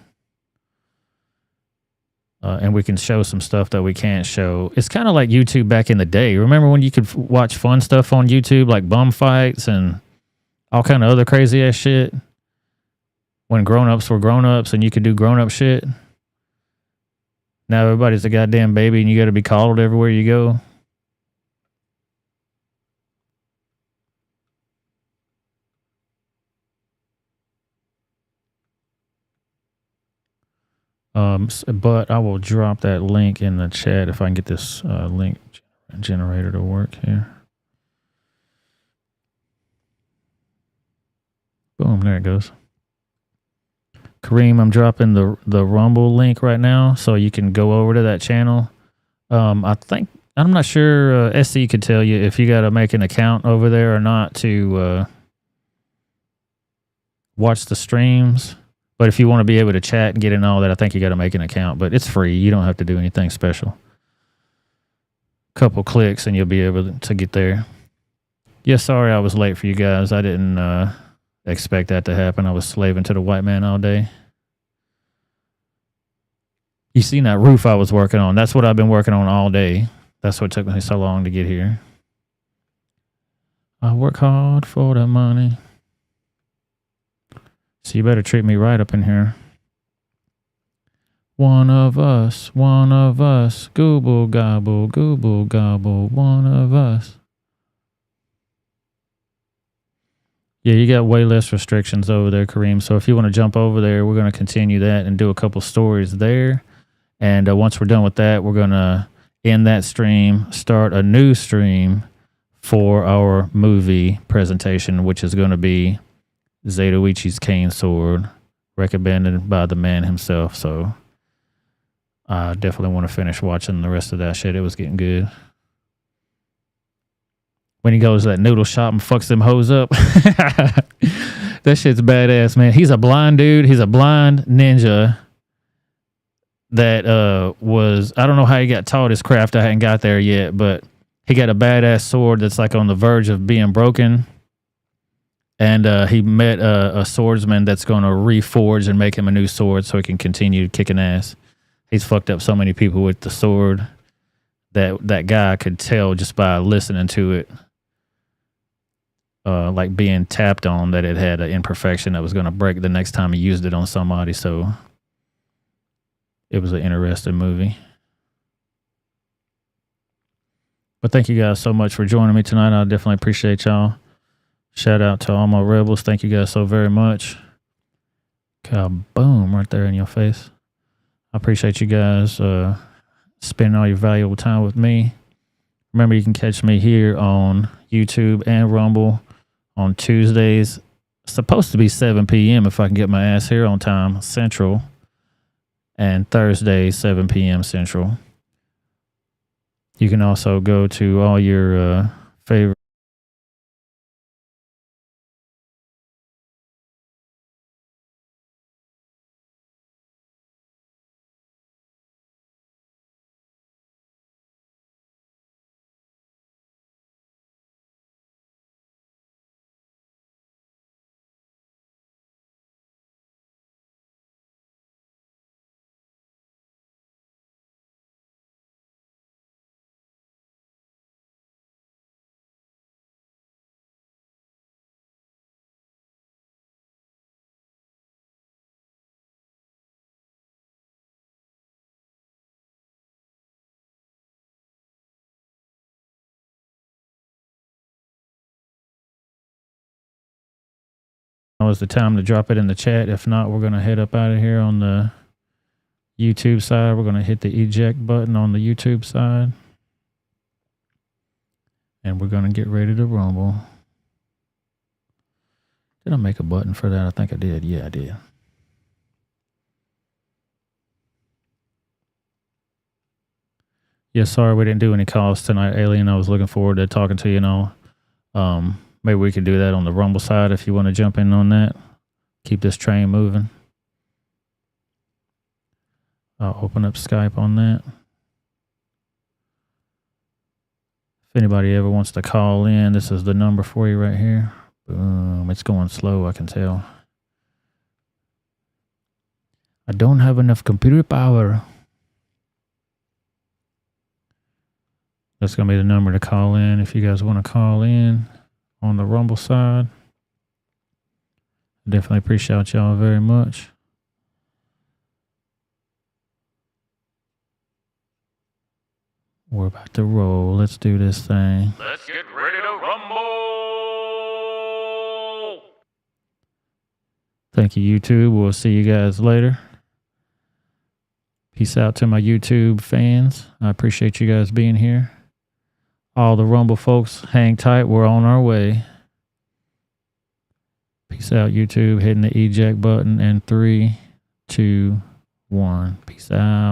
And we can show some stuff that we can't show. It's kind of like YouTube back in the day. Remember when you could watch fun stuff on YouTube like bum fights and all kind of other crazy ass shit? when grown-ups were grown-ups and you could do grown-up shit. Now everybody's a goddamn baby and you got to be coddled everywhere you go. But I will drop that link in the chat if I can get this link generator to work here. Boom, there it goes. Kareem, I'm dropping the Rumble link right now so you can go over to that channel. I'm not sure, SC could tell you if you got to make an account over there or not to watch the streams. But if you want to be able to chat and get in all that, I think you got to make an account. But it's free. You don't have to do anything special. Couple clicks and you'll be able to get there. Yeah, sorry I was late for you guys. I didn't expect that to happen. I was slaving to the white man all day. You seen that roof I was working on? That's what I've been working on all day. That's what took me so long to get here. I work hard for the money. So you better treat me right up in here. One of us, gobble gobble, one of us. Yeah, you got way less restrictions over there, Kareem. So if you want to jump over there, we're going to continue that and do a couple stories there. And once we're done with that, we're going to end that stream, start a new stream for our movie presentation, which is going to be Zatoichi's Cane Sword, recommended by the man himself. So I definitely want to finish watching the rest of that shit. It was getting good. When he goes to that noodle shop and fucks them hoes up. That shit's badass, man. He's a blind dude. He's a blind ninja that was, I don't know how he got taught his craft. I hadn't got there yet, but he got a badass sword that's like on the verge of being broken. And he met a swordsman that's going to reforge and make him a new sword so he can continue kicking ass. He's fucked up so many people with the sword that guy could tell just by listening to it. Like being tapped on, that it had an imperfection that was going to break the next time he used it on somebody. So it was an interesting movie. But thank you guys so much for joining me tonight. I definitely appreciate y'all. Shout out to all my rebels. Thank you guys so very much. Boom, right there in your face. I appreciate you guys spending all your valuable time with me. Remember, you can catch me here on YouTube and Rumble on Tuesdays. It's supposed to be 7 p.m. if I can get my ass here on time, Central. And Thursdays, 7 p.m. Central. You can also go to all your favorite now is the time to drop it in the chat. If not, we're going to head up out of here on the YouTube side. We're going to hit the eject button on the YouTube side. And we're going to get ready to rumble. Did I make a button for that? I think I did. Yeah, I did. Yeah, sorry we didn't do any calls tonight, Alien. I was looking forward to talking to you and all. Maybe we could do that on the Rumble side if you want to jump in on that. Keep this train moving. I'll open up Skype on that. If anybody ever wants to call in, this is the number for you right here. Boom. It's going slow, I can tell. I don't have enough computer power. That's going to be the number to call in if you guys want to call in on the Rumble side. Definitely appreciate y'all very much. We're about to roll. Let's do this thing. Let's get ready to rumble. Thank you, YouTube. We'll see you guys later. Peace out to my YouTube fans. I appreciate you guys being here. All the Rumble folks, hang tight. We're on our way. Peace out, YouTube. Hitting the eject button in 3, 2, 1. Peace out.